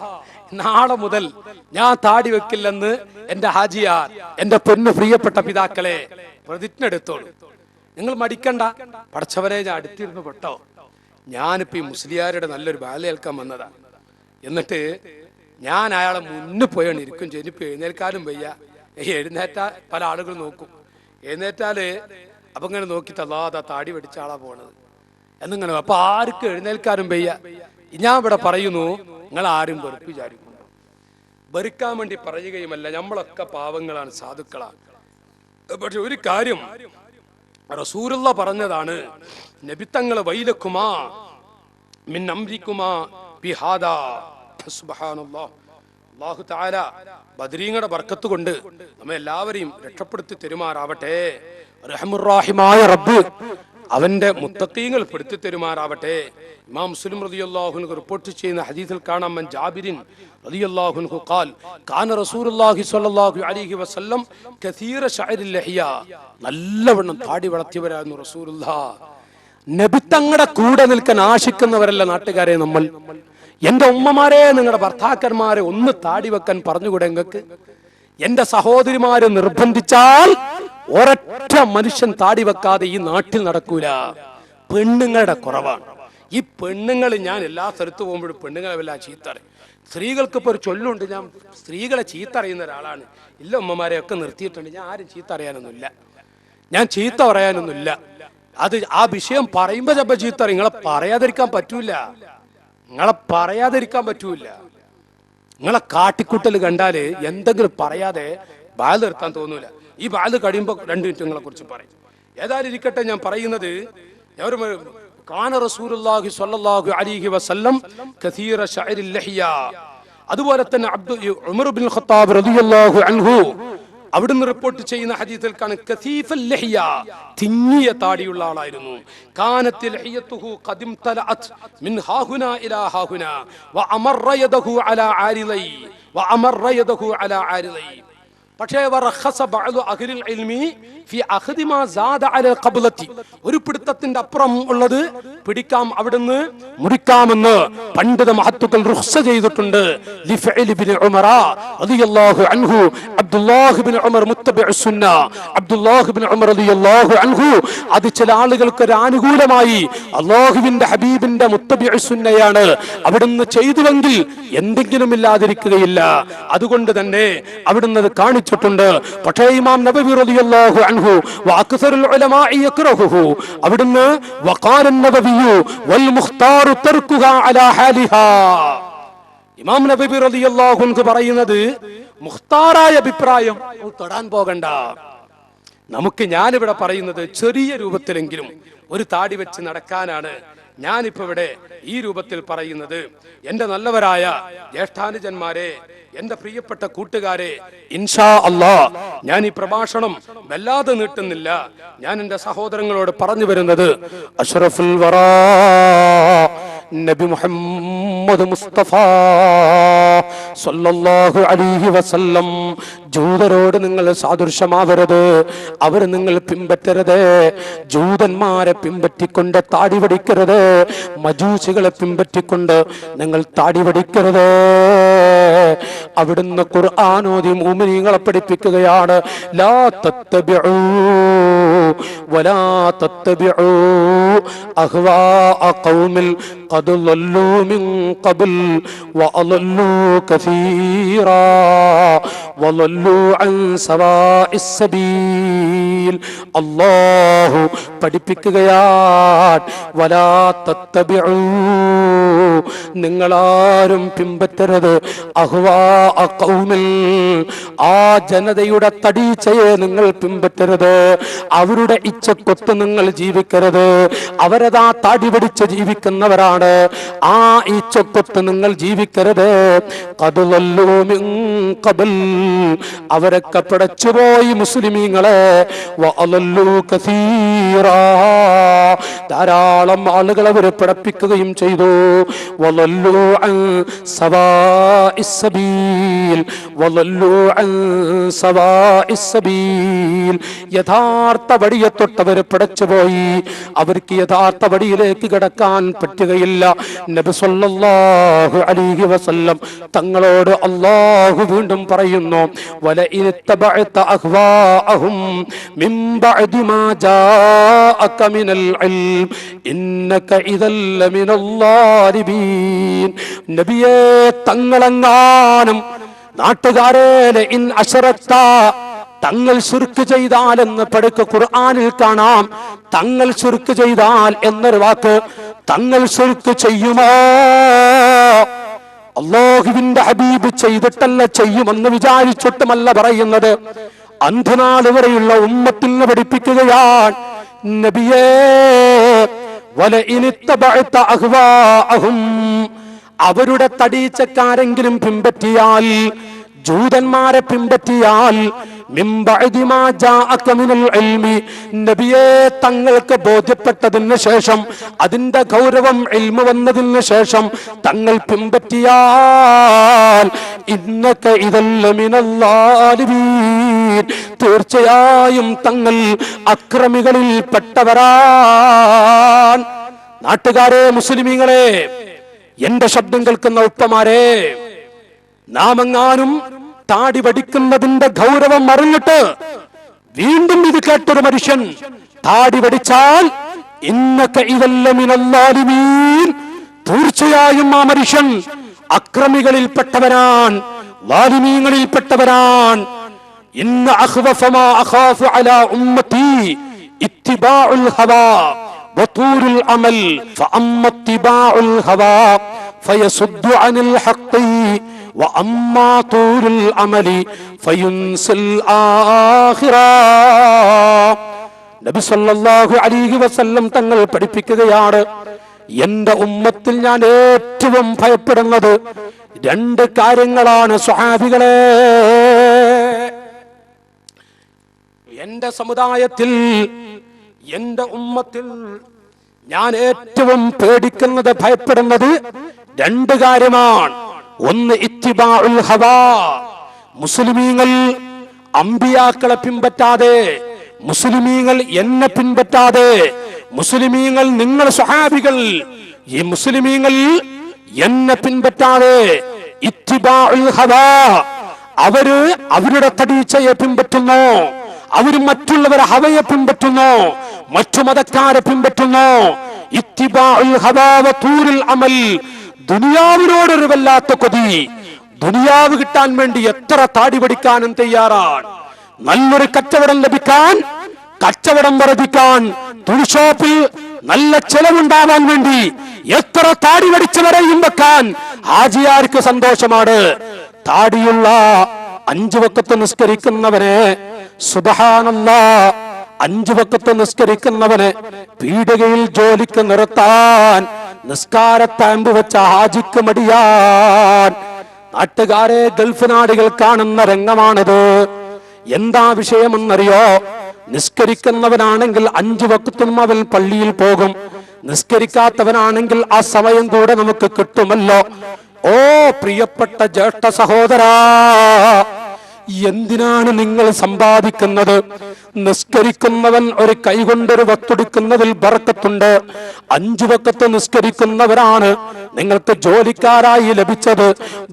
നാളെ മുതൽ ഞാൻ താടി വെക്കില്ലെന്ന് എന്റെ ഹാജിയാർ, എന്റെ പൊന്നു പ്രിയപ്പെട്ട പിതാക്കളെ പ്രതിജ്ഞ എടുത്തോളൂ. നിങ്ങൾ മടിക്കണ്ട. പഠിച്ചവരെ ഞാൻ അടുത്തിരുന്ന് പെട്ടോ, ഞാനിപ്പോ ഈ മുസ്ലിയാരുടെ നല്ലൊരു ബാല കേൾക്കാൻ വന്നതാ. എന്നിട്ട് ഞാൻ അയാളെ മുന്നിൽ പോയാണ് ഇരിക്കും. ചെരിപ്പ് എഴുന്നേൽക്കാനും വയ്യ. എഴുന്നേറ്റാ പല ആളുകൾ നോക്കും, എഴുന്നേറ്റാല് അപ്പൊ ഇങ്ങനെ നോക്കിട്ട് അല്ലാതെ താടി വെടിച്ച ആളാ പോണത് എന്നിങ്ങനെ. അപ്പൊ ആർക്കും എഴുന്നേൽക്കാനും വയ്യ. ഞാൻ ഇവിടെ പറയുന്നു, നിങ്ങൾ ആരും വെറുപ്പ് വിചാരിക്കുന്നു, വെറുക്കാൻ വേണ്ടി പറയുകയുമല്ല. നമ്മളൊക്കെ പാവങ്ങളാണ്, സാധുക്കളാണ്. പക്ഷെ ഒരു കാര്യം റസൂലുള്ള പറഞ്ഞതാണ്, നബിത്തങ്ങളെ വൈലക്കുമാ മിൻ അംരിക്കുമാ ബിഹാദാ. സുബ്ഹാനല്ലാഹ്. അല്ലാഹു തആല ബദരീങ്ങളുടെ ബർക്കത്ത് കൊണ്ട് നമ്മെ എല്ലാവരെയും രക്ഷപ്പെടുത്തി തെരുമാറാവട്ടെ. റഹ്മുർ റഹീമായ റബ്ബ് അവന്റെ മുത്തഖീങ്ങൾ പെടുത്തി തെരുമാറാവട്ടെ. ഇമാം മുസ്ലിം റളിയല്ലാഹു അൻഹു റിപ്പോർട്ട് ചെയ്യുന്ന ഹദീസിൽ കാണാം, മൻ ജാബിരിൻ റളിയല്ലാഹു അൻഹു ഖാൽ കാന റസൂലുള്ളാഹി സ്വല്ലല്ലാഹു അലൈഹി വസല്ലം കസീറ ശഅരിൽ ലഹിയ, നല്ലവണ്ണം താടി വളർത്തിയവരായിരുന്നു റസൂലുള്ളാഹ്. നബി തങ്ങളുടെ കൂടെ നിൽക്കാൻ ആശിക്കുന്നവരല്ല നാട്ടുകാരെ നമ്മൾ. എന്റെ ഉമ്മമാരെ, നിങ്ങളുടെ ഭർത്താക്കന്മാരെ ഒന്ന് താടി വെക്കാൻ പറഞ്ഞുകൂടെ നിങ്ങൾക്ക്? എന്റെ സഹോദരിമാര് നിർബന്ധിച്ചാൽ ഒരൊറ്റ മനുഷ്യൻ താടി വെക്കാതെ ഈ നാട്ടിൽ നടക്കൂല. പെണ്ണുങ്ങളുടെ കുറവാണ്. ഈ പെണ്ണുങ്ങൾ, ഞാൻ എല്ലാ സ്ഥലത്ത് പോകുമ്പോഴും പെണ്ണുങ്ങളെ വല്ല ചീത്ത പറയും. സ്ത്രീകൾക്ക് ഇപ്പോൾ ഒരു ചൊല്ലുണ്ട്, ഞാൻ സ്ത്രീകളെ ചീത്ത അറിയുന്ന ഒരാളാണ്. ഇല്ല, ഉമ്മമാരെയൊക്കെ നിർത്തിയിട്ടുണ്ട്. ഞാൻ ആരും ചീത്ത അറിയാനൊന്നുമില്ല, ഞാൻ ചീത്ത പറയാനൊന്നുമില്ല. അത് ആ വിഷയം പറയുമ്പോൾ ചിലപ്പോൾ ചീത്ത അറിയും. നിങ്ങളെ പറയാതിരിക്കാൻ പറ്റൂല, നിങ്ങളെ പറയാതിരിക്കാൻ പറ്റൂല. നിങ്ങളെ കാട്ടിക്കുട്ടൽ കണ്ടാല് എന്തെങ്കിലും പറയാതെ ബാല് നിർത്താൻ തോന്നൂല. ഈ ബാല് കഴിയുമ്പോൾ 2 മിനിറ്റ് നിങ്ങളെ കുറിച്ച് പറയും. ഏതായാലും ഇരിക്കട്ടെ, ഞാൻ പറയുന്നത് കാന റസൂലുള്ളാഹി സ്വല്ലല്ലാഹു അലൈഹി വസല്ലം കസീറ ശഅരിൽ ലഹിയ. അതുപോലെ തന്നെ ഉമർ ഇബ്നുൽ ഖത്താബ് റളിയല്ലാഹു അൻഹു അവിടുന്ന് റിപ്പോർട്ട് ചെയ്യുന്ന ഹദീസിൽ കാണാം, കസീഫൽ ലഹിയ, തിങ്ങിയ താടിയുള്ള ആളായിരുന്നു. കാനത്തിൽ ലഹിയതുഹു ഖദിം തലഅത് മിൻ ഹാഹുനാ ഇലാ ഹാഹുനാ വഅമറ യദഹു അലാ ആരിളൈ വഅമറ യദഹു അലാ ആരിളൈ. പക്ഷേ ഒരു പിടുത്തത്തിന്റെ അപ്പുറം ഉള്ളത് പിടിക്കാം, അവിടുന്ന് മുറിക്കാമെന്ന് പണ്ഡിത മഹത്തുക്കൾ റുഖ്സ ചെയ്തിട്ടുണ്ട്. അത് ചില ആളുകൾക്ക് ഒരു അനുകൂലമായി അല്ലാഹുവിന്റെ ഹബീബിന്റെ മുത്തബിഉ സുന്നയാണ്. അവിടുന്ന് ചെയ്തുവെങ്കിൽ എന്തെങ്കിലും ഇല്ലാതിരിക്കുകയില്ല. അതുകൊണ്ട് തന്നെ അവിടുന്ന് അത് കാണിച്ചു. പക്ഷേ ഇമാം നബവി റളിയല്ലാഹു അൻഹു വഅക്സറുൽ ഉലമാഇ യക്റഹുഹു, അവിടുന്ന് വഖാല നബവി വൽ മുഖ്താറു തർക്കുഹാ അലാ ഹാലിഹാ. ഇമാം നബവി റളിയല്ലാഹു അൻഹു പറയുന്നത്, മുഖ്താറായ അഭിപ്രായം തൊടാൻ പോകണ്ട. നമുക്ക്, ഞാനിവിടെ പറയുന്നത് ചെറിയ രൂപത്തിലെങ്കിലും ഒരു താടി വെച്ച് നടക്കാനാണ് ഞാനിപ്പോ ഇവിടെ ഈ രൂപത്തിൽ പറയുന്നത്. എന്റെ നല്ലവരായ ജ്യേഷ്ഠാനുജന്മാരെ, എന്റെ പ്രിയപ്പെട്ട കൂട്ടുകാരെ, ഇൻഷാ അല്ലാഹ് ഞാൻ ഈ പ്രഭാഷണം വല്ലാതെ നീട്ടുന്നില്ല. ഞാൻ എന്റെ സഹോദരങ്ങളോട് പറഞ്ഞു വരുന്നത്, അഷ്റഫുൽ വറാ നബി മുഹമ്മദ് മുസ്തഫ സല്ലല്ലാഹു അലൈഹി വസല്ലം ജൂതരോട് നിങ്ങൾ സാദൃശ്യമാവരുത്, അവർ നിങ്ങൾ പിൻപറ്റരുത്. ജൂതന്മാരെ പിൻപറ്റിക്കൊണ്ട് താടി വടിക്കരുത്, മജൂസികളെ പിൻപറ്റിക്കൊണ്ട് നിങ്ങൾ താടി വടിക്കരുത്. അവിടുന്ന് ഖുർആൻ ഓതി മുഅ്മിനീങ്ങളെ പഠിപ്പിക്കുകയാണ്, ലാ തത്തബിഉ വലാ തത്തബിഉ അഹ്വാഅ ഖൗമിൽ ഖദ് ളല്ലൂ മിൻ ഖബൽ വഅളല്ലൂ കസീറാ വളല്ലൂ അൻ സവാഇസ് സബീൽ. അല്ലാഹു പഠിപ്പിക്കുകയാണ്, വലാ തത്തബിഉ, നിങ്ങളാരും പിൻപറ്റരുത്, അഹ്വാഅ ഖൗമിൽ, ആ ജനതയുടെ തടീച്ചയെ നിങ്ങൾ പിൻപറ്റരുത്, അവരുടെ ഇച്ഛക്കൊത്ത് നിങ്ങൾ ജീവിക്കരുത്. അവരതാ താടി പിടിച്ച് ജീവിക്കുന്നവരാണ്, ആ ഇച്ഛക്കൊത്ത് നിങ്ങൾ ജീവിക്കരുത്. ഖദ് ളല്ലൂ മിൻ ഖബൽ, അവരൊക്കെ പിടച്ചുപോയി മുസ്ലിമീങ്ങളെ. വഅളല്ലൂ കസീറാ, ധാരാളം ആളുകളെ അവർ പിടപ്പിക്കുകയും ചെയ്തു. വളല്ലൂ അൻ സവാഇസ് സബീൽ, വളല്ലൂ അൻ സവാഇസ് സബീൽ, യഥാർത്ഥ വടിയെ തൊട്ടവർ പിടച്ചുപോയി, അവർക്ക് യഥാർത്ഥ വടിയിലേക്ക് കിടക്കാൻ പറ്റുകയില്ല. നബി സല്ലല്ലാഹു അലൈഹി വസല്ലം തങ്ങളോട് അല്ലാഹു വീണ്ടും പറയുന്നു, വലഇൻ തബഅത അഹ്വാഅഹും മിൻ ബഅദി മാ ജാഅക മിനൽ ഇൽം ഇന്നക ഇദൽ ലമിനൽ ളാലിബീൻ. നബിയേ, തങ്ങളെങ്ങാനും നാട്ടുകാരെ, ലഇൻ അശറക്ത, തങ്ങൾ ശിർക്ക് ചെയ്താൽ എന്ന് പഠിക്ക ഖുർആനിൽ കാണാം. തങ്ങൾ ശിർക്ക് ചെയ്താൽ എന്നൊരു വാക്ക്, തങ്ങൾ ശിർക്ക് ചെയ്യുമോ? അല്ലാഹുവിന്റെ ഹബീബ് ചെയ്തിട്ടല്ല, ചെയ്യുമെന്ന് വിചാരിച്ചിട്ടുമല്ല പറയുന്നത്. അന്ത്യനാൾ വരെയുള്ള ഉമ്മത്തിനെ പഠിപ്പിക്കുകയാണ്, നബിയേ, വലഇൻ തബഅത അഹ്വാഅഹും, അവരുടെ തടീച്ചക്കാരെങ്കിലും പിൻപറ്റിയാൽ, ജൂതന്മാരെ പിൻപറ്റിയാൽ, മിൻ ബഅദി മാ ജാഅക മിനൽ ഇൽമി, നബിയേ, തങ്ങൾക്ക് ബോധ്യപ്പെട്ടതിന് ശേഷം, അതിന്റെ ഗൗരവം ഇൽമു വന്നതിന് ശേഷം തങ്ങൾ പിൻപറ്റിയാൽ, ഇന്നക ഇദൽ ലമിനൽ ളാലിബീൻ, തീർച്ചയായും തങ്ങൾ അക്രമികളിൽ പെട്ടവരാൻ. നാട്ടുകാരെ, മുസ്ലിമീങ്ങളെ, എന്റെ ശബ്ദം കേൾക്കുന്ന ഉപ്പമാരെ, നാമെങ്ങാനും താടി വടിക്കുന്നതിന്റെ ഗൗരവം അറിഞ്ഞിട്ട് വീണ്ടും ഇത് കേട്ടൊരു മനുഷ്യൻ താടി വടിച്ചാൽ ഇന്നക ഇദല്ല മിനൽ ളാലിമീൻ, തീർച്ചയായും ആ മനുഷ്യൻ അക്രമികളിൽപ്പെട്ടവനാണ്, ളാലിമീങ്ങളിൽപ്പെട്ടവനാണ്. ഇന്ന അഖ്വഫ മാ അഖാഫു അലാ ഉമ്മത്തി ഇത്തിബാഉൽ ഹവാ വതൂറുൽ അമൽ ഫഅമ്മ ഇത്തിബാഉൽ ഹവാ ഫയസുദ്ദു അനിൽ ഹഖ് വഅമ്മാ തൂറുൽ അമലി ഫയുൻസിൽ ആഖിറ. നബി സല്ലല്ലാഹു അലൈഹി വസല്ലം തങ്ങൾ പഠിപ്പിക്കുകയാണ്, എന്റെ ഉമ്മത്തിൽ ഞാൻ ഏറ്റവും ഭയപ്പെടുന്നത് രണ്ട് കാര്യങ്ങളാണ് സ്വഹാബികളെ. എന്റെ സമുദായത്തിൽ, എന്റെ ഉമ്മത്തിൽ ഞാൻ ഏറ്റവും പേടിക്കുന്നത്, ഭയപ്പെടുന്നത് രണ്ട് കാര്യമാണ്. ഒന്ന് ഇത്തിബാഉൽ ഹവാ, മുസ്ലിമീങ്ങൾ അമ്പിയാക്കളെ പിൻപറ്റാതെ, മുസ്ലിമീങ്ങൾ എന്നെ പിൻപറ്റാതെ, മുസ്ലിമീങ്ങൾ നിങ്ങൾ സ്വഹാബികൾ ഈ മുസ്ലിമീങ്ങൾ എന്നെ പിൻപറ്റാതെ, ഇത്തിബാഉൽ ഹവാ, അവര് അവരുടെ തടീച്ചയെ പിൻപറ്റുന്നു, അവര് മറ്റുള്ളവരെ ഹവയെ പിൻപറ്റുന്നു, മറ്റു മതക്കാരെ പിൻപറ്റുന്നു. ഇത്തിബാഉൽ ഹവാ വതൂറുൽ അമൽ, ദുനിയാവിനോടൊരു വല്ലാത്ത കൊതി, ദുനിയാവ് കിട്ടാൻ വേണ്ടി എത്ര താടി പഠിക്കാനും തയ്യാറാണ്. നല്ലൊരു കച്ചവടം ലഭിക്കാൻ, കച്ചവടം വർദ്ധിക്കാൻ, തുണിഷോപ്പിൽ നല്ല ചെലവുണ്ടാവാൻ വേണ്ടി എത്ര താടി പഠിച്ചവരെയും വെക്കാൻ ഹാജിയാർക്ക് സന്തോഷമാണ്. താടിയുള്ള 5 വഖത്ത് നിസ്കരിക്കുന്നവനെ, സുബ്ഹാനല്ലാഹ്, 5 വഖത്ത് നിസ്കരിക്കുന്നവനെ പീടികയിൽ ജോലിക്ക് നിർത്താൻ നിസ്കാരത്താമ്പ് വെച്ച ഹാജിക്ക് മടിയാൻ. നാട്ടുകാരെ, ഗൾഫ് നാടുകൾ കാണുന്ന രംഗമാണിത്. എന്താ വിഷയമെന്നറിയോ? നിസ്കരിക്കുന്നവനാണെങ്കിൽ 5 വഖത്തും അവൻ പള്ളിയിൽ പോകും, നിസ്കരിക്കാത്തവനാണെങ്കിൽ ആ സമയം കൂടെ നമുക്ക് കിട്ടുമല്ലോ. ഓ പ്രിയപ്പെട്ട ജ്യേഷ്ഠ സഹോദരാ, എന്തിനാണ് നിങ്ങൾ സമ്പാദിക്കുന്നത്? നിസ്കരിക്കുന്നവൻ ഒരു കൈകൊണ്ടൊരു വത്തെടുക്കുന്നതിൽ ബർക്കത്തുണ്ട്. 5 വഖത്ത് നിസ്കരിക്കുന്നവരാണ് നിങ്ങൾക്ക് ജോലിക്കാരായി ലഭിച്ചത്.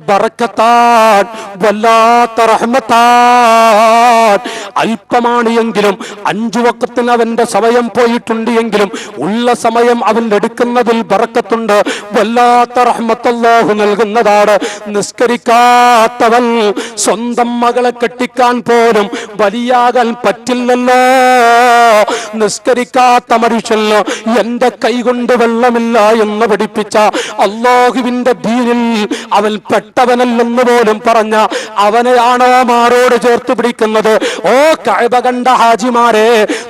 ബർക്കത്താൻ, വല്ലാത്ത റഹ്മത്താൻ. അല്പമാണ് എങ്കിലും 5 വഖത്തിന് അവന്റെ സമയം പോയിട്ടുണ്ട് എങ്കിലും ഉള്ള സമയം അവൻ എടുക്കുന്നതിൽ ബർക്കത്തുണ്ട്. വല്ലാത്ത റഹ്മത്ത് അല്ലാഹു നൽകുന്നതാണ്. നിസ്കരിക്കാത്തവൻ സ്വന്തം മകളെ കെട്ടിക്കാൻ പോലും വലിയാകാൻ പറ്റില്ലല്ലോ. നിസ്കരിക്കാത്ത മനുഷ്യന് എന്റെ കൈകൊണ്ട് വെള്ളമില്ല എന്ന് പഠിപ്പിച്ച അല്ലാഹുവിന്റെ ദീനിൽ അവൻ പെട്ടവനല്ലെന്ന് പോലും പറഞ്ഞ അവനെയാണോ മാറോട് ചേർത്ത് പിടിക്കുന്നത്? ഓ കഅബ കണ്ട ഹാജിമാരെ,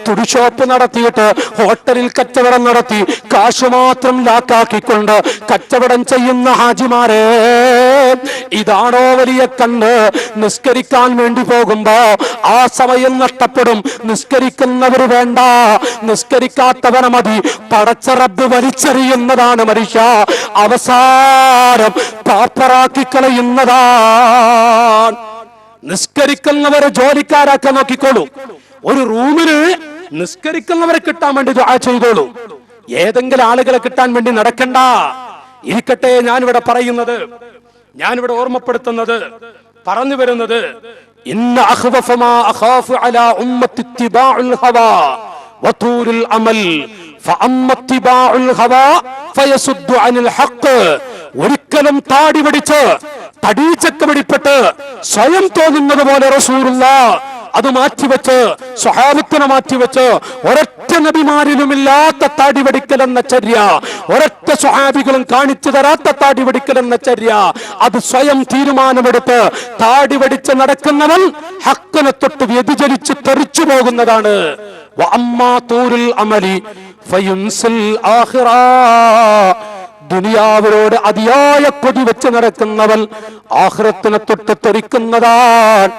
തുണിഷോപ്പ് നടത്തിയിട്ട് ഹോട്ടലിൽ കച്ചവടം നടത്തി കാശ് മാത്രം ലാക്കാക്കിക്കൊണ്ട് കച്ചവടം ചെയ്യുന്ന ഹാജിമാരെ, ഇതാണോ വലിയ കണ്ണ്? നിസ്കരിക്കാൻ വേണ്ടി പോകുമ്പോ ആ സമയം നഷ്ടപ്പെടും. നിസ്കരിക്കുന്നവര് വേണ്ട, നിസ്കരിക്കാത്തവനെ മതി. പടച്ച റബ്ബ് വലിച്ചെറിയുന്നതാണ് മനുഷ്യ, അവസാനം പാപ്പറാക്കി കളയുന്നതാണ്. നിസ്കരിക്കുന്നവരെ ജോലിക്കാരാക്കാൻ നോക്കിക്കോളൂ. ഒരു റൂമിന് നിസ്കരിക്കുന്നവരെ കിട്ടാൻ വേണ്ടി ദുആ ചെയ്തോളൂ. ഏതെങ്കിലും ആളുകളെ കിട്ടാൻ വേണ്ടി നടക്കണ്ട. ഇരിക്കട്ടെ, ഞാനിവിടെ പറയുന്നത്, ഞാനിവിടെ ഓർമ്മപ്പെടുത്തുന്നത്, പറഞ്ഞു വരുന്നത്, ഇന്ന അഖ്വഫ മാ അഖാഫു അലാ ഉമ്മത്തി ഇത്തിബാഉൽ ഹവാ വതൂറുൽ അമൽ ഫഅമ്മ ഇത്തിബാഉൽ ഹവാ ഫയസുദ്ദു അനിൽ ഹഖ്. ഒരിക്കലും താടി പിടിച്ച് തടീച്ചക്ക് പിടിപ്പെട്ട് സ്വയം തോന്നുന്നത് പോലെ റസൂലുള്ളാഹ് അത് മാറ്റിവെച്ച്, സ്വഹാബത്തിനെ മാറ്റിവെച്ച്, ഒരൊറ്റ നബിമാരിലുമില്ലാത്ത താടി വെടിക്കൽ എന്ന ചര്യ, ഒരൊറ്റ സ്വഹാബികളും കാണിച്ചു തരാത്ത താടി വെടിക്കൽ എന്ന ചര്യ, അത് സ്വയം തീരുമാനമെടുത്ത് താടി വെടിച്ച് നടക്കുന്നവൻ ഹക്കിനെ തൊട്ട് വ്യതിചലിച്ച് തെറിച്ചു പോകുന്നതാണ്. വഅമ്മാ തൂറുൽ അമലി ഫയുൻസിൽ ആഖിറ. ദുനിയാവിനോട് അതിയായ കൊതി വെച്ച് നടക്കുന്നവൻ ആഖിറത്തിനെ തൊട്ട് തെറിക്കുന്നതാണ്.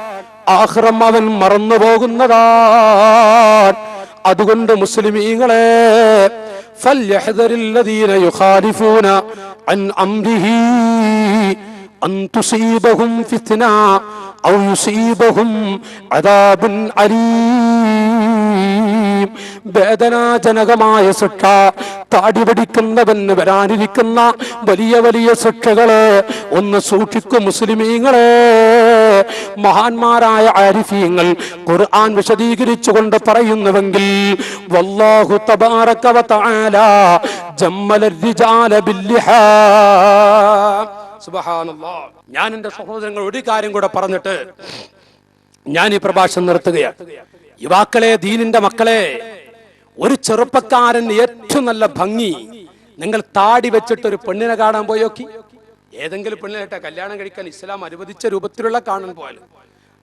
ആഖിറം അവൻ മറന്നു പോകുന്നതാണ്. അതുകൊണ്ട് മുസ്ലിമീങ്ങളെ, ഫൽയഹ്ദരില്ലദീന യുഖാലിഫൂന അൻ അംരിഹി അൻ തുസീബഹും ഫിത്ന ഔ യുസീബഹും അദാബുൻ അലീം. വേദനാജനകമായ ശിക്ഷ, താടി പിടിക്കുന്നവന് വരാനിരിക്കുന്ന വലിയ വലിയ ശിക്ഷകള് ഒന്ന് സൂക്ഷിക്കും മുസ്ലിമീങ്ങളെ. മഹാന്മാരായ ആരിഫീങ്ങൾ ഖുർആൻ വിശദീകരിച്ചുകൊണ്ട് പറയുന്നുവെങ്കിൽ വല്ലാഹു തബാറക വ തആല ജമ്മല റിജാല ബില്ലിഹാ. സുബ്ഹാനല്ലാഹ്. ഞാൻ എൻ്റെ സഹോദരങ്ങൾ ഒരു കാര്യം കൂടെ പറഞ്ഞിട്ട് ഞാൻ ഈ പ്രഭാഷണം നിർത്തുകയാണ്. യുവാക്കളെ, ദീനിന്റെ മക്കളെ, ഒരു ചെറുപ്പക്കാരൻ ഏറ്റവും നല്ല ഭംഗി, നിങ്ങൾ താടി വെച്ചിട്ട് ഒരു പെണ്ണിനെ കാണാൻ പോയോക്കി. ഏതെങ്കിലും പെണ്ണിനെ കല്യാണം കഴിക്കാൻ ഇസ്ലാം അനുവദിച്ച രൂപത്തിലുള്ള കാണാൻ പോയാലും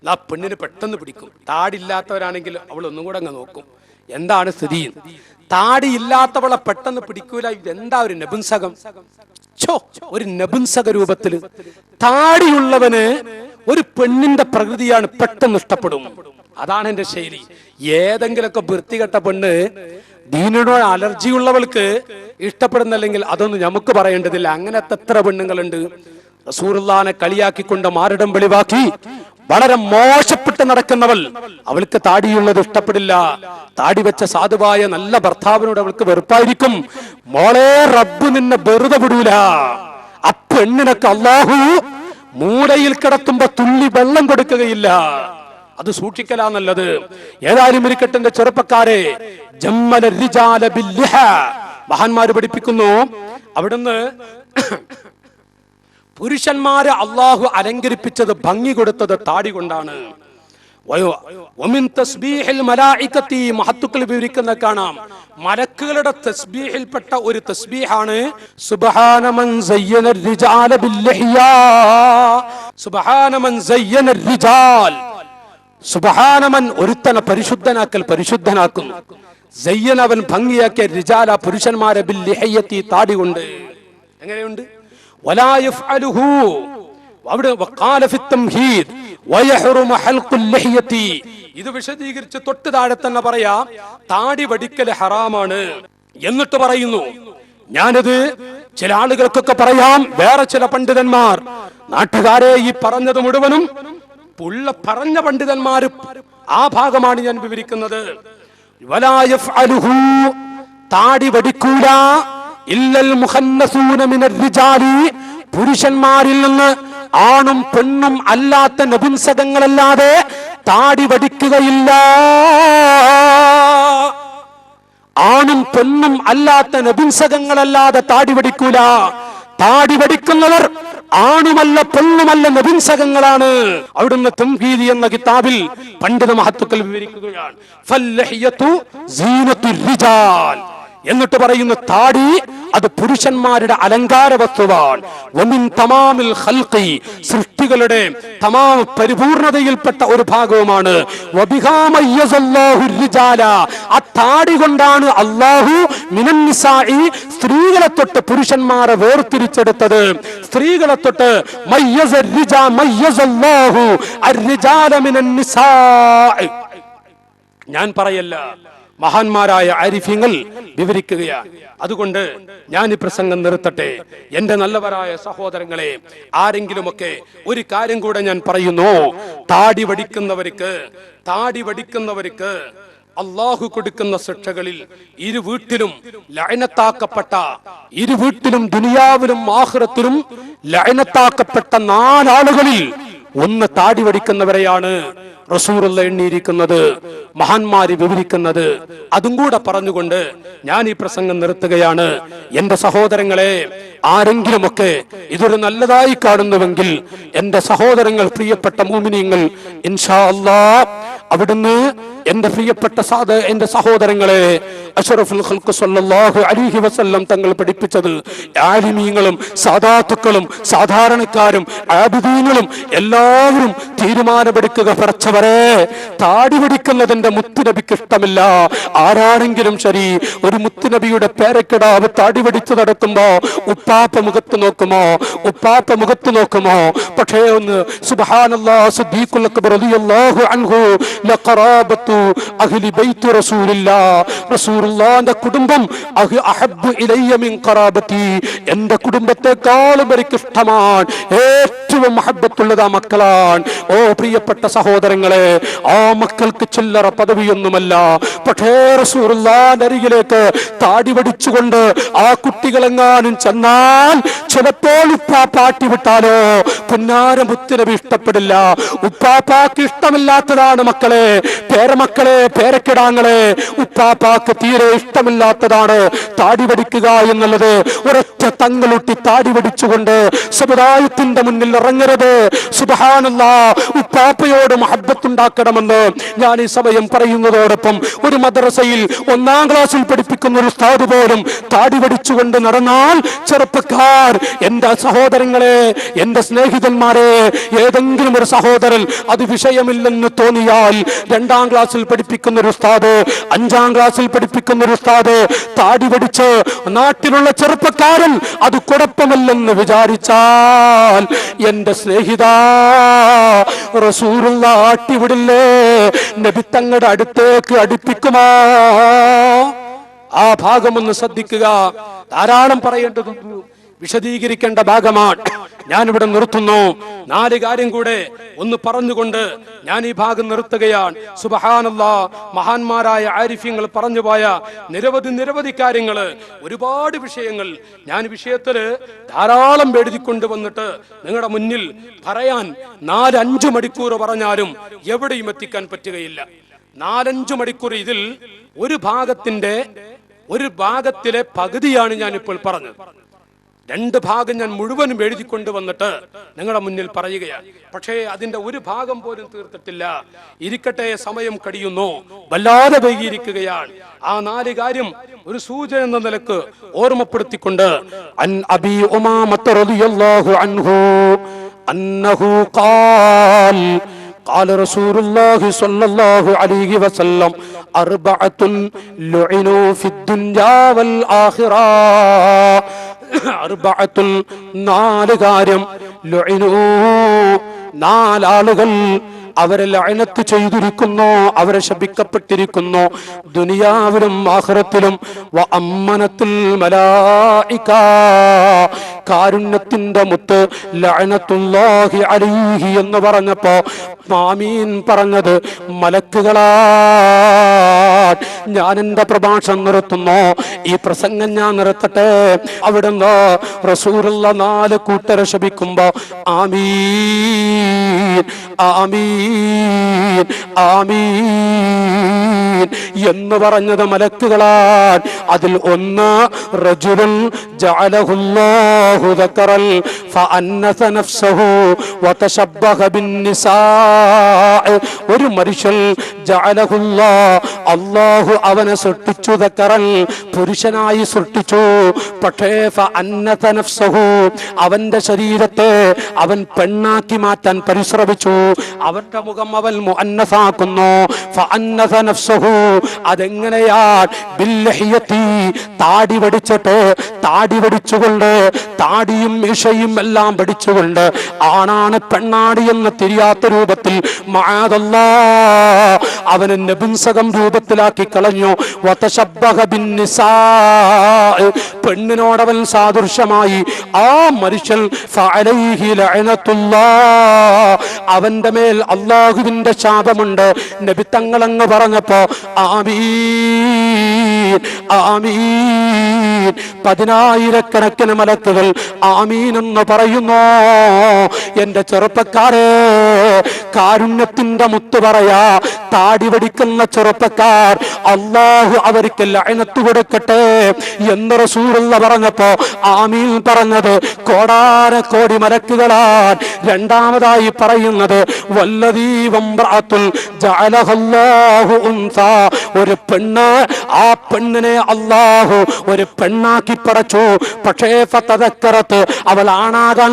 ആ പെണ്ണിന് പെട്ടെന്ന് പിടിക്കും. താടി ഇല്ലാത്തവരാണെങ്കിൽ അവൾ ഒന്നും കൂടെ അങ്ങ് നോക്കും എന്താണ് സ്ഥിതി. താടി ഇല്ലാത്തവളെ പെട്ടെന്ന് പിടിക്കൂല. ഇതെന്താ ഒരു നപുംസകം? ഒരു നപുംസക രൂപത്തില് താടിയുള്ളവന് ഒരു പെണ്ണിന്റെ പ്രകൃതിയാണ് പെട്ടെന്ന് ഇഷ്ടപ്പെടും. അതാണ് എന്റെ ശൈലി. ഏതെങ്കിലുമൊക്കെ വൃത്തികെട്ട പെണ്ണ് ദീനിനോട് അലർജിയുള്ളവൾക്ക് ഇഷ്ടപ്പെടുന്നില്ലെങ്കിൽ അതൊന്നും നമുക്ക് പറയേണ്ടതില്ല. അങ്ങനത്തെ എത്ര പെണ്ണുങ്ങളുണ്ട്. റസൂലുള്ളാഹിനെ കളിയാക്കിക്കൊണ്ട് മാറിടം വെളിവാക്കി വളരെ മോശപ്പെട്ട് നടക്കുന്നവൾ, അവൾക്ക് താടിയുള്ളത് ഇഷ്ടപ്പെടില്ല. താടി വെച്ച സാധുവായ നല്ല ഭർത്താവിനോട് അവൾക്ക് വെറുപ്പായിരിക്കും. മോളെ, റബ്ബ് നിന്നെ വെറുതെ വിടൂല. ആ പെണ്ണിനൊക്കെ അല്ലാഹു മൂലയിൽ കിടത്തുമ്പോ തുള്ളി വെള്ളം കൊടുക്കുകയില്ല. അത് സൂക്ഷിക്കലാ നല്ലത്. ഏതായാലും ഇരിക്കട്ടെ എന്റെ ചെറുപ്പക്കാരെ, ജമ്മല റിജാല ബില്ലിഹാ. മഹാന്മാര് പഠിപ്പിക്കുന്നു, അവിടുന്ന് പുരുഷന്മാരെ അള്ളാഹു അലങ്കരിപ്പിച്ചത്, ഭംഗി കൊടുത്തത് താടി കൊണ്ടാണ്. മഹത്തുക്കൾ വിവരിക്കുന്ന കാണാം, മലക്കുകളുടെ തസ്ബീഹിൽപ്പെട്ട ഒരു തസ്ബീഹാണ് സുബ്ഹാന മൻ സയ്യന റിജാല ബില്ലിഹിയാ. സുബ്ഹാന മൻ സയ്യന റിജാൽ. സുബ്ഹാനമൻ ഒരുത്തനെ പരിശുദ്ധനാക്കൽ, പരിശുദ്ധനാക്കുന്നു. സയ്യനവൻ ഭംഗിയാക്കിയ റിജാല പുരുഷന്മാരെ ബില്ലിഹയ്യത്തി താടി കൊണ്ട്. എങ്ങനെയുണ്ട്? വലാ യഫ്അലുഹു. അവിടെ വഖാല ഫി തംഹീദ് വയഹ്റുമു ഹൽഖുൽ ലിഹ്യത്തി. ഇത് വിശദീകരിച്ച് തൊട്ട് താഴെ തന്നെ പറയാം, താടി വടിക്കൽ ഹറാമാണ്. എന്നിട്ട് പറയുന്നു, ഞാനത് ചില ആളുകൾക്കൊക്കെ പറയാം, വേറെ ചില പണ്ഡിതന്മാർ, നാട്ടുകാരെ ഈ പറഞ്ഞത് മുഴുവനും പറഞ്ഞ പണ്ഡിതന്മാര് ആ ഭാഗമാണ് ഞാൻ വിവരിക്കുന്നത്. വലാ യഫ്അലുഹു. താടി വടിക്കൂല ഇല്ലൽ മുഖന്നസൂന മിനർ റിജാലി. പുരുഷന്മാരിൽ നിന്ന് ആണും പെണ്ണും അല്ലാത്ത നപുംസകങ്ങളല്ലാതെ താടി വടിക്കുകയില്ല. ആണും പെണ്ണും അല്ലാത്ത നപുംസകങ്ങളല്ലാതെ താടി വടിക്കൂല. താടി വടിക്കുന്നവർ ആണുമല്ല പെണ്ണുമല്ല നപുംസകങ്ങളാണ്. അവിടുന്ന് തംഹീദ് എന്ന കിതാബിൽ പണ്ഡിത മഹത്തുക്കൾ വിവരിക്കുകയാണ്, ഫല്ലഹിയതു സീനത്തുർ റിജാൽ. എന്നിട്ട് പറയുന്ന താടി അത് പുരുഷന്മാരുടെ അലങ്കാര വസ്തുവാണ്. വമിൻ തമാമിൽ ഖൽഖി. സൃഷ്ടികളുടെ തമാം പരിപൂർണതയിൽപ്പെട്ട ഒരു ഭാഗവുമാണ്. വബിഹാ മയ്യസല്ലാഹു റിജാല. ആ താടി കൊണ്ടാണ് അല്ലാഹു മിനൻ നിസാഇ, സ്ത്രീകളെ തൊട്ട് പുരുഷന്മാരെ വേർതിരിച്ചെടുത്തത്. സ്ത്രീകളെ തൊട്ട് മയ്യസല്ലാഹു അർരിജാല മിനൻ നിസാഇ. ഞാൻ പറയല്ല, മഹാന്മാരായ ആരിഫ്യങ്ങൾ വിവരിക്കുകയാണ്. അതുകൊണ്ട് ഞാൻ ഈ പ്രസംഗം നിർത്തട്ടെ. എന്റെ നല്ലവരായ സഹോദരങ്ങളെ, ആരെങ്കിലുമൊക്കെ ഒരു കാര്യം കൂടെ ഞാൻ പറയുന്നു. താടി വടിക്കുന്നവർക്ക് അള്ളാഹു കൊടുക്കുന്ന ശിക്ഷകളിൽ ഇരുവീട്ടിലും ലഅനത്താക്കപ്പെട്ട, ഇരുവീട്ടിലും ദുനിയാവിലും ആഖിറത്തിലും ലഅനത്താക്കപ്പെട്ട 4 ആളുകളിൽ ഒന്ന് താടി വടിക്കുന്നവരെയാണ് റസൂലുള്ള എണ്ണിയിരിക്കുന്നത്, മഹാന്മാര് വിവരിക്കുന്നത്. അതും കൂടെ പറഞ്ഞുകൊണ്ട് ഞാൻ ഈ പ്രസംഗം നിർത്തുകയാണ്. എന്റെ സഹോദരങ്ങളെ, ആരെങ്കിലുമൊക്കെ ഇതൊരു നല്ലതായി കാണുന്നുവെങ്കിൽ എന്റെ സഹോദരങ്ങൾ, പ്രിയപ്പെട്ട മുഅ്മിനീങ്ങൾ, ഇൻഷാ അല്ലാഹ് അവിടുന്ന് എന്റെ പ്രിയപ്പെട്ട എന്റെ സഹോദരങ്ങളെ, അഷ്റഫുൽ ഖൽഖ് സല്ലല്ലാഹു അലൈഹി വസല്ലം തങ്ങൾ പഠിപ്പിച്ചത് ആലിമീങ്ങളും സാദാത്തുക്കളും സാധാരണക്കാരും ആബിദീങ്ങളും എല്ലാവരും തീരുമാനമെടുക്കുക. പറച്ചവരെ, താടി പിടിക്കുന്നതിന്റെ മുത്തുനബിക്ക് ഇഷ്ടമില്ല. ആരാണെങ്കിലും ശരി, ഒരു മുത്തുനബിയുടെ പേരക്കിടാവ് താടി പിടിച്ചു നടക്കുമ്പോ ഉപ്പാപ്പ മുഖത്ത് നോക്കുമോ? പക്ഷേ ഒന്ന് സുബ്ഹാനല്ലാഹ്, സിദ്ദീഖുൽ അക്ബർ റളിയല്ലാഹു അൻഹു ലഖറാബത്തു അഹ്ലി ബൈത്ത് റസൂലില്ലാഹ്. റസൂലുള്ളാഹിന്റെ കുടുംബം അഹബ്ബു ഇലയ്യ മിൻ ഖറാബതി. എന്റെ കുടുംബത്തെക്കാളും എനിക്ക് ഇഷ്ടമാണ്, ഏറ്റവും മഹബ്ബത്തുള്ളത് ആ മക്കളാണ്. ഓ പ്രിയപ്പെട്ട സഹോദരങ്ങൾ, തങ്ങളെ, ആ മക്കൾക്ക് ചില്ലറ പദവിയൊന്നുമല്ല. പക്ഷേ റസൂലുള്ളാഹിന്റെ അരികിലേക്ക് താടി വടിച്ചുകൊണ്ട് ആ കുട്ടികളെങ്ങാനും ചെന്നാൽ ചിലപ്പോൾ ഉപ്പാപ്പാട്ടി വിട്ടാലോ പുന്നാര മുത്തുനബി ഇഷ്ടപ്പെടില്ല. ഉപ്പാപ്പാക്ക് ഇഷ്ടമില്ലാത്തതാണ് മക്കളെ, പേരമക്കളെ, പേരക്കിടാങ്ങളെ, ഉപ്പാപ്പാക്ക് തീരെ ഇഷ്ടമില്ലാത്തതാണ് താടി വടിക്കുക എന്നുള്ളത്. ഒരൊറ്റ തങ്ങളുട്ടി താടി വടിച്ചുകൊണ്ട് സമുദായത്തിന്റെ മുന്നിൽ ഇറങ്ങരുത്. സുബ്ഹാനല്ലാഹ്, ഉപ്പാപ്പയോട് മഹബ്ബത്തുണ്ടാക്കണമെന്ന് ഞാൻ ഈ സമയം പറയുന്നതോടൊപ്പം ഒരു മദ്രസയിൽ 1-ാം ക്ലാസ്സിൽ പഠിപ്പിക്കുന്ന ഒരു ഉസ്താദ് പോലും താടി വടിച്ചുകൊണ്ട് നടന്നാൽ, ചെറുപ്പക്കാർ, എന്റെ സഹോദരങ്ങളെ, എന്റെ സ്നേഹിതന്മാരെ, ഏതെങ്കിലും ഒരു സഹോദരൻ അത് വിഷയമില്ലെന്ന് തോന്നിയാൽ 2-ാം ക്ലാസ്സിൽ പഠിപ്പിക്കുന്ന ഒരു ഉസ്താദ്, 5-ാം ക്ലാസ്സിൽ പഠിപ്പിക്കുന്ന ഒരു ഉസ്താദ് താടി വടിച്ച് നാട്ടിലുള്ള ചെറുപ്പക്കാരൻ അത് കുഴപ്പമില്ലെന്ന് വിചാരിച്ചാൽ, എന്റെ സ്നേഹിത, റസൂലുള്ളാഹി ആട്ടിവിടില്ലേ? നബി തങ്ങളുടെ അടുത്തേക്ക് അടുപ്പിക്കുമോ? ആ ഭാഗമൊന്ന് ശ്രദ്ധിക്കുക. ധാരാളം പറയേണ്ടതുണ്ട്, വിശദീകരിക്കേണ്ട ഭാഗമാണ്. ഞാനിവിടെ നിർത്തുന്നു. 4 കാര്യം കൂടെ ഒന്ന് പറഞ്ഞുകൊണ്ട് ഞാൻ ഈ ഭാഗം നിർത്തുകയാണ്. സുബ്ഹാനല്ലാഹ്, മഹാന്മാരായ ആരിഫ്യങ്ങൾ പറഞ്ഞുപോയ നിരവധി കാര്യങ്ങള്, ഒരുപാട് വിഷയങ്ങൾ ഞാൻ വിഷയത്തില് ധാരാളം എഴുതിക്കൊണ്ട് വന്നിട്ട് നിങ്ങളുടെ മുന്നിൽ പറയാൻ 4-5 മണിക്കൂർ പറഞ്ഞാലും എവിടെയും എത്തിക്കാൻ പറ്റുകയില്ല. 4-5 മണിക്കൂർ ഇതിൽ ഒരു ഭാഗത്തിലെ പകുതിയാണ് ഞാനിപ്പോൾ പറഞ്ഞത്. 2 ഭാഗം ഞാൻ മുഴുവനും എഴുതിക്കൊണ്ട് വന്നിട്ട് നിങ്ങളുടെ മുന്നിൽ പറയുകയാണ്. പക്ഷേ അതിന്റെ ഒരു ഭാഗം പോലും തീർത്തിട്ടില്ല. ഇരിക്കട്ടെ, സമയം കഴിയുന്നു, വല്ലാതെ വൈകിയിരിക്കുകയാണ്. ആ 4 കാര്യം ഒരു സൂചന എന്ന നിലക്ക് ഓർമ്മപ്പെടുത്തിക്കൊണ്ട്, അൻ അബീ ഉമാമത റളിയല്ലാഹു അൻഹു അന്നഹു ഖാൽ قال رسول الله صلى الله عليه وسلم 4 لعنوا في الدنيا والآخرة. 4 കാര്യം, ലുഇനൂ, 4 ആളുകൾ അവരെ ലഅനത്ത് ചെയ്തിരിക്കുന്നു, അവരെ ശപിക്കപ്പെട്ടിരിക്കുന്നു, ദുനിയാവിലും ആഖിറത്തിലും. വഅമ്മനത്തുൽ മലായിക, കാരുണ്യത്തിന്റെ മുത്ത് ലഅനത്തുല്ലാഹി അലൈഹി എന്ന് പറഞ്ഞപ്പോ ആമീൻ പറഞ്ഞത് മലക്കുകളാ. ഞാൻ എന്റെ പ്രഭാഷണം നിർത്തുന്നു. ഈ പ്രസംഗം ഞാൻ നിർത്തട്ടെ. അവിടുന്ന് റസൂലുള്ളാഹി 4 കൂട്ടരെ ശപിക്കുമ്പോ ആമീൻ ആമീൻ ആമീൻ എന്ന് പറഞ്ഞത് മലക്കുകളാൻ. അതിൽ ഒന്ന്, റജുലുൻ ജഅലഹുല്ലാഹു ദക്കറൽ ഫഅന്നസ നഫ്സഹു വതശബ്ബഹ ബിന്നിസാ. ഒരു മനുഷ്യൻ ജഅലഹുല്ലാഹ്, അല്ലാഹു അവനെ സൃഷ്ടിച്ചു, ദക്കറൽ, പുരുഷനായി സൃഷ്ടിച്ചു. പക്ഷേ ഫഅന്നസ നഫ്സഹു, അവന്റെ ശരീരത്തെ അവൻ പെണ്ണാക്കി മാറ്റാൻ പരിശ്രമിച്ചു. അവന്റെ മുഖം അവൻ മുഅന്നസാക്കുന്നു. ഫഅന്നസ നഫ്സഹു, അതെങ്ങനെയാണ്? ബില്ലഹിയതി, താടി വടിച്ചിട്ട്, താടി വടിച്ചുകൊണ്ട്, താടിയും മീശയും എല്ലാം വടിച്ചുകൊണ്ട്, ആണാണ് പെണ്ണാടി എന്ന് തിരിയാത്ത രൂപത്തിൽ മഅദല്ലാഹ് അവനെ നപുംസകം രൂപത്തിലാക്കി കളഞ്ഞു. വതശബ്ബഹ ബിന്നിസാ, പെണ്ണിനോടവൻ സാദൃശ്യമായി. ആ മനുഷ്യൻ ഫഅലൈഹി ലഅനത്തുല്ലാഹ്, അവന്റെ മേൽ അല്ലാഹുവിന്റെ ശാപമുണ്ട്. നബി തങ്ങളങ്ങ് പറഞ്ഞപ്പോ ആമീൻ ആമീൻ, 10,000-കണക്കിന് മലക്കുകൾ ആമീൻ എന്ന് പറയുന്നു. എന്റെ ചെറുപ്പക്കാരെ, കാരുണ്യത്തിന്റെ മുത്ത് പറയാ, താടി വടിക്കുന്ന ചെറുപ്പക്കാർ, അല്ലാഹു അവർക്ക് ലഅനത്ത് കൊടുക്കട്ടെ എന്ന് റസൂലുള്ളാഹി പറഞ്ഞപ്പോ ആമീൻ പറഞ്ഞത് കോടാനകോടി മലക്കുകളാൻ. രണ്ടാമതായി പറയുന്നത് വല്ലദീ വംറഅത്തുൽ ജഅലഹല്ലാഹു ഉൻസാ, ഒരു പെണ്ണ്, ആ പെണ്ണിനെ അല്ലാഹു ഒരു പെണ്ണാക്കി പടച്ചു. പക്ഷേ ഫതദക്കറത്ത്, അവൾ ആണാകാൻ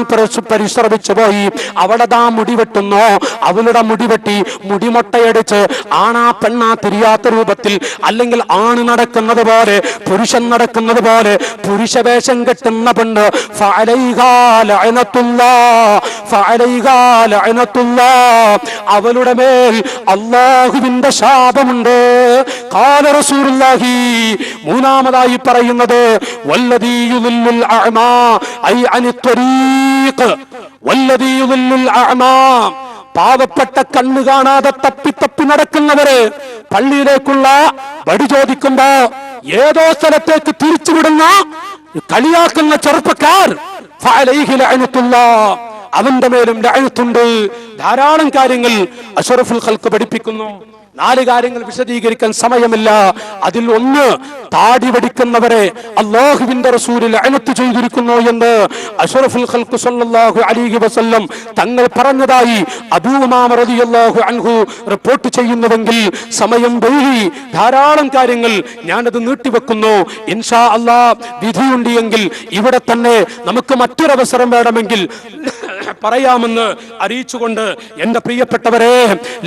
പരിശ്രമിച്ചു പോയി. അവളതാ മുടിവെട്ടുന്നു, അവളുടെ മുടിവെട്ടി മുടിമൊട്ടയടിച്ച് ആണാ പെണ്ണാ തിരിയാത്ത രൂപത്തിൽ, അല്ലെങ്കിൽ ആണ് നടക്കുന്നത് പോലെ, പുരുഷൻ നടക്കുന്നത് പോലെ പുരുഷവേഷം കെട്ടുന്ന പെണ്ണ്, ഫഅലൈഹാ ലഅനത്തുല്ലാഹ്, ഫഅലൈഹാ ലഅനത്തുല്ലാഹ്, അവളുടെ മേൽ അല്ലാഹുവിന്റെ ശാപമുണ്ട്. ഖാല റസൂലുള്ളാഹി, മൂന്നാമതായി പറയുന്നത് വല്ലദീ യുദില്ലുൽ അഅമാ ഐ അനി ത്വരീഖ്, വല്ലദീ യുദില്ലുൽ അഅമാ, പാവപ്പെട്ട കണ്ണു കാണാതെ തപ്പി നടക്കുന്നവര് പള്ളിയിലേക്കുള്ള വടി ചോദിക്കുമ്പോ ഏതോ സ്ഥലത്തേക്ക് തിരിച്ചുവിടുന്ന കളിയാക്കുന്ന ചെറുപ്പക്കാർ അവന്റെ മേലും ലഅനത്തുണ്ട്. ധാരാളം കാര്യങ്ങൾ അഷ്റഫുൽ ഖൽഖ് പഠിപ്പിക്കുന്നു. 4 കാര്യങ്ങൾ വിശദീകരിക്കാൻ സമയമില്ല. അതിൽ ഒന്ന്, താടി വടിക്കുന്നവരെ അല്ലാഹുവിന്റെ റസൂൽ ലഅനത്ത് ചെയ്തിരിക്കുന്നു എന്ന് അഷ്റഫുൽ ഖൽഖ് സല്ലല്ലാഹു അലൈഹി വസല്ലം തങ്ങൾ പറഞ്ഞതായി അബൂ ഉമാമ റളിയല്ലാഹു അൻഹു റിപ്പോർട്ട് ചെയ്യുന്നുവെങ്കിൽ സമയം വൈകി ധാരാളം കാര്യങ്ങൾ ഞാനത് നീട്ടിവെക്കുന്നു. ഇൻഷാ അല്ലാഹ് വിധിയുണ്ടെങ്കിൽ ഇവിടെ തന്നെ നമുക്ക് മറ്റൊരവസരം വേണമെങ്കിൽ പറയാമെന്ന് അറിയിച്ചുകൊണ്ട് എന്റെ പ്രിയപ്പെട്ടവരെ,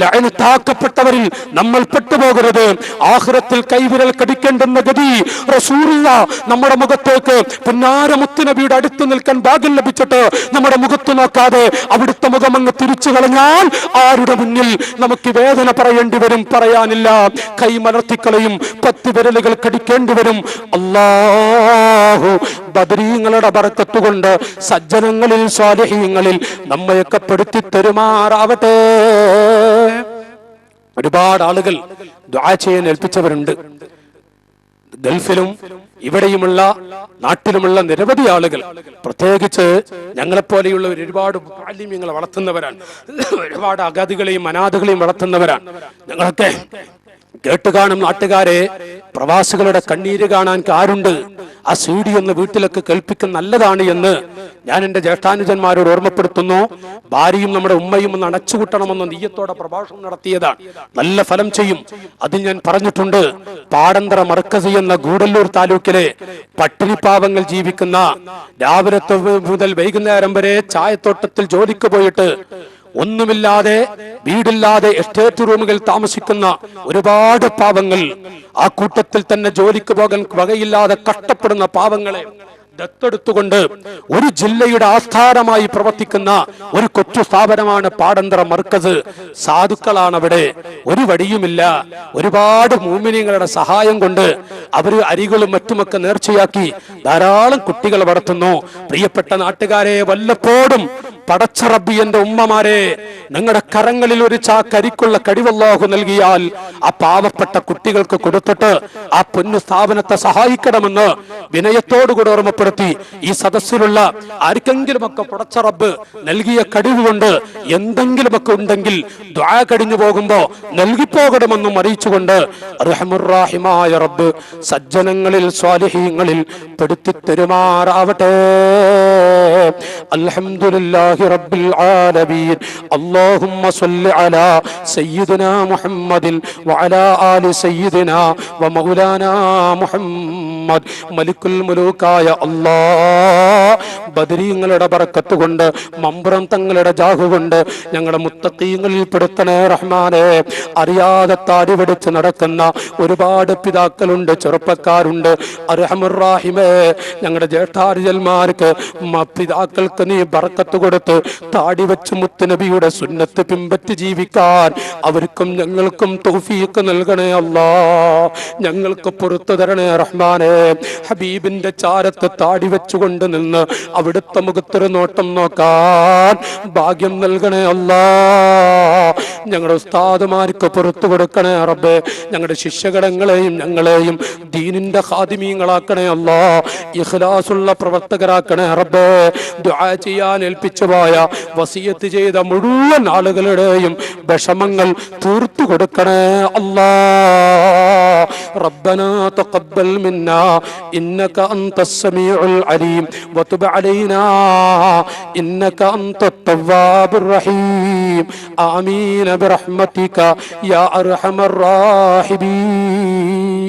ലഅനത്താക്കപ്പെട്ടവരിൽ നമ്മൾ പെട്ടുപോകരുത്. ആഖിറത്തിൽ കൈവിരൽ കടിക്കേണ്ടുന്ന ഗതി റസൂലുള്ള നമ്മുടെ മുഖത്തേക്ക് പുന്നാര മുത്തുനബിയുടെ അടുത്ത് നിൽക്കാൻ ഭാഗ്യം ലഭിച്ചിട്ട് നമ്മുടെ മുഖത്ത് നോക്കാതെ അവിടുത്തെ മുഖമങ്ങ് തിരിച്ചു കളഞ്ഞാൽ ആരുടെ മുന്നിൽ നമുക്ക് വേദന പറയേണ്ടി വരും? പറയാനില്ല. കൈ മലർത്തിക്കളയും, 10 വിരലുകൾ കടിക്കേണ്ടി വരും. അല്ലാഹു ബദരീങ്ങളുടെ ബർക്കത്ത് കൊണ്ട് സജ്ജനങ്ങളിൽ സ്വാലിഹീങ്ങളിൽ നമ്മയൊക്കെ പെടുത്തി തരുമാറാവട്ടെ. ഒരുപാട് ആളുകൾ ദുആ ചെയ്യാൻ ഏൽപ്പിച്ചവരുണ്ട്. ഗൾഫിലും ഇവിടെയുമുള്ള നാട്ടിലുമുള്ള നിരവധി ആളുകൾ, പ്രത്യേകിച്ച് ഞങ്ങളെപ്പോലെയുള്ള ഒരുപാട് മുഅല്ലിമീങ്ങളെ വളർത്തുന്നവരാണ്, ഒരുപാട് അഗതികളെയും അനാഥകളെയും വളർത്തുന്നവരാണ്. ഞങ്ങളൊക്കെ കേട്ട് കാണും നാട്ടുകാരെ, പ്രവാസികളുടെ കണ്ണീര് കാണാൻ ആരുണ്ട്? ആ സീഡി ഒന്ന് വീട്ടിലൊക്കെ കേൾപ്പിക്കുന്ന നല്ലതാണ് എന്ന് ഞാൻ എന്റെ ജ്യേഷ്ഠാനുജന്മാരോട് ഓർമ്മപ്പെടുത്തുന്നു. ഭാര്യയും നമ്മുടെ ഉമ്മയും ഒന്ന് അടച്ചുകൂട്ടണമെന്ന് നീയത്തോടെ പ്രഭാഷണം നടത്തിയതാണ്. നല്ല ഫലം ചെയ്യും. അതിൽ ഞാൻ പറഞ്ഞിട്ടുണ്ട്, പാടന്തറ മർക്കസി എന്ന ഗൂഡല്ലൂർ താലൂക്കിലെ പട്ടിണി പാവങ്ങൾ ജീവിക്കുന്ന, രാവിലെ മുതൽ വൈകുന്നേരം വരെ ചായത്തോട്ടത്തിൽ ജോലിക്ക് പോയിട്ട് ഒന്നുമില്ലാതെ, വീടില്ലാതെ എസ്റ്റേറ്റ് റൂമുകൾ താമസിക്കുന്ന ഒരുപാട് പാവങ്ങൾ, ആ കൂട്ടത്തിൽ തന്നെ ജോലിക്ക് പോകാൻ വകയില്ലാതെ കഷ്ടപ്പെടുന്ന പാവങ്ങളെ ദത്തെടുത്തുകൊണ്ട് ഒരു ജില്ലയുടെ ആസ്ഥാനമായി പ്രവർത്തിക്കുന്ന ഒരു കൊച്ചു സ്ഥാപനമാണ് പാടന്തറ മർക്കസ്. സാധുക്കളാണ് അവിടെ, ഒരു വടിയുമില്ല. ഒരുപാട് മുഅ്മിനീങ്ങളുടെ സഹായം കൊണ്ട് അവര് അരികളും മറ്റുമൊക്കെ നേർച്ചയാക്കി ധാരാളം കുട്ടികളെ വളർത്തുന്നു. പ്രിയപ്പെട്ട നാട്ടുകാരെ, വല്ലപ്പോഴും പടച്ച റബ്ബി, എന്റെ ഉമ്മമാരെ, നിങ്ങളുടെ കരങ്ങളിൽ ഒരു ചാക്കരിക്കുള്ള കടിവല്ലാഹു നൽകിയാൽ ആ പാവപ്പെട്ട കുട്ടികൾക്ക് കൊടുത്തിട്ട് ആ പൊന്നു സ്ഥാപനത്തെ സഹായിക്കണമെന്ന് വിനയത്തോടുകൂടി ഓർമ്മപ്പെടുത്തി ഈ സദസ്സിലുള്ള ആർക്കെങ്കിലുമൊക്കെ പടച്ച റബ്ബ് നൽകിയ കഴിവ് കൊണ്ട് എന്തെങ്കിലുമൊക്കെ ഉണ്ടെങ്കിൽ ദുആ കഴിഞ്ഞു പോകുമ്പോ നൽകിപ്പോകണമെന്നും അറിയിച്ചുകൊണ്ട് റഹ്മുർ-റഹീമായ റബ്ബ് സജ്ജനങ്ങളിൽ സ്വാലിഹീങ്ങളിൽ പെടുത്തി തരുമാറാവട്ടെ. അൽഹംദുലില്ലാഹി റബ്ബിൽ ആലമീൻ. അല്ലാഹുമ്മ സ്വല്ലി അലാ സയ്യിദിനാ മുഹമ്മദിൻ വഅലാ ആലി സയ്യിദിനാ വമൗലാനാ മുഹമ്മദ്. മലിക്കുൽ മുലൂക്കായ അല്ലാഹ്, ബദരീങ്ങളുടെ ബർക്കത്ത് കൊണ്ട്, മംബ്രം തങ്ങളുടെ ജാഹു കൊണ്ട് ഞങ്ങളുടെ മുത്തഖീങ്ങളിൽ പെടുത്തണേ റഹ്മാനേ. അറിയാതെ താടി വെടിച്ച് നടക്കുന്ന ഒരുപാട് പിതാക്കളുണ്ട്, ചെറുപ്പക്കാരുണ്ട്. അർഹമുർ റഹീമേ, ഞങ്ങളുടെ ജ്യേഷ്ഠാനുജന്മാർക്ക് പിതാക്കൾക്ക് നീ ബർക്കത്ത് കൊടുത്ത് താടി വെച്ച് മുത്തുനബിയുടെ സുന്നത്ത് പിൻപറ്റി ജീവിക്കാൻ അവർക്കും ഞങ്ങൾക്കും തൗഫീഖ് നൽകണേ അല്ലാ. ഞങ്ങൾക്ക് പുറത്തു തരണേ റഹ്മാനേ. ഹബീബിന്റെ ചാരത്ത് താടി വെച്ചുകൊണ്ട് നിന്ന് അവിടുത്തെ മുഖത്തൊരു നോട്ടം നോക്കാൻ ഭാഗ്യം നൽകണേ അല്ലാ. ഞങ്ങളുടെ ഉസ്താദുമാർക്ക് പുറത്തു കൊടുക്കണേ റബ്ബേ. ഞങ്ങളുടെ ശിഷ്യഗണങ്ങളെയും ഞങ്ങളെയും ദീനിന്റെ ഖാദിമീങ്ങളാക്കണേ അല്ലാ. ഇഖ്ലാസുള്ള പ്രവർത്തകരാക്കണേ റബ്ബേ. ദുആ ചെയ്യാൻ ഏൽപ്പിച്ചു പോയ, വസിയത്ത് ചെയ്ത മുഴുവൻ ആളുകളുടെയും വിഷമങ്ങൾ തീർത്തു കൊടുക്കണേ അല്ലാ. റബ്ബനാ തഖബ്ബൽ മിന്നാ ഇന്നക അൻതസ് സമീഉൽ അലീം വതുബ് അലൈനാ ഇന്നക അൻതത് തവ്വാബുർ റഹീം. ആമീൻ ബിറഹ്മതിക യാ അർഹമർ റാഹിമീൻ.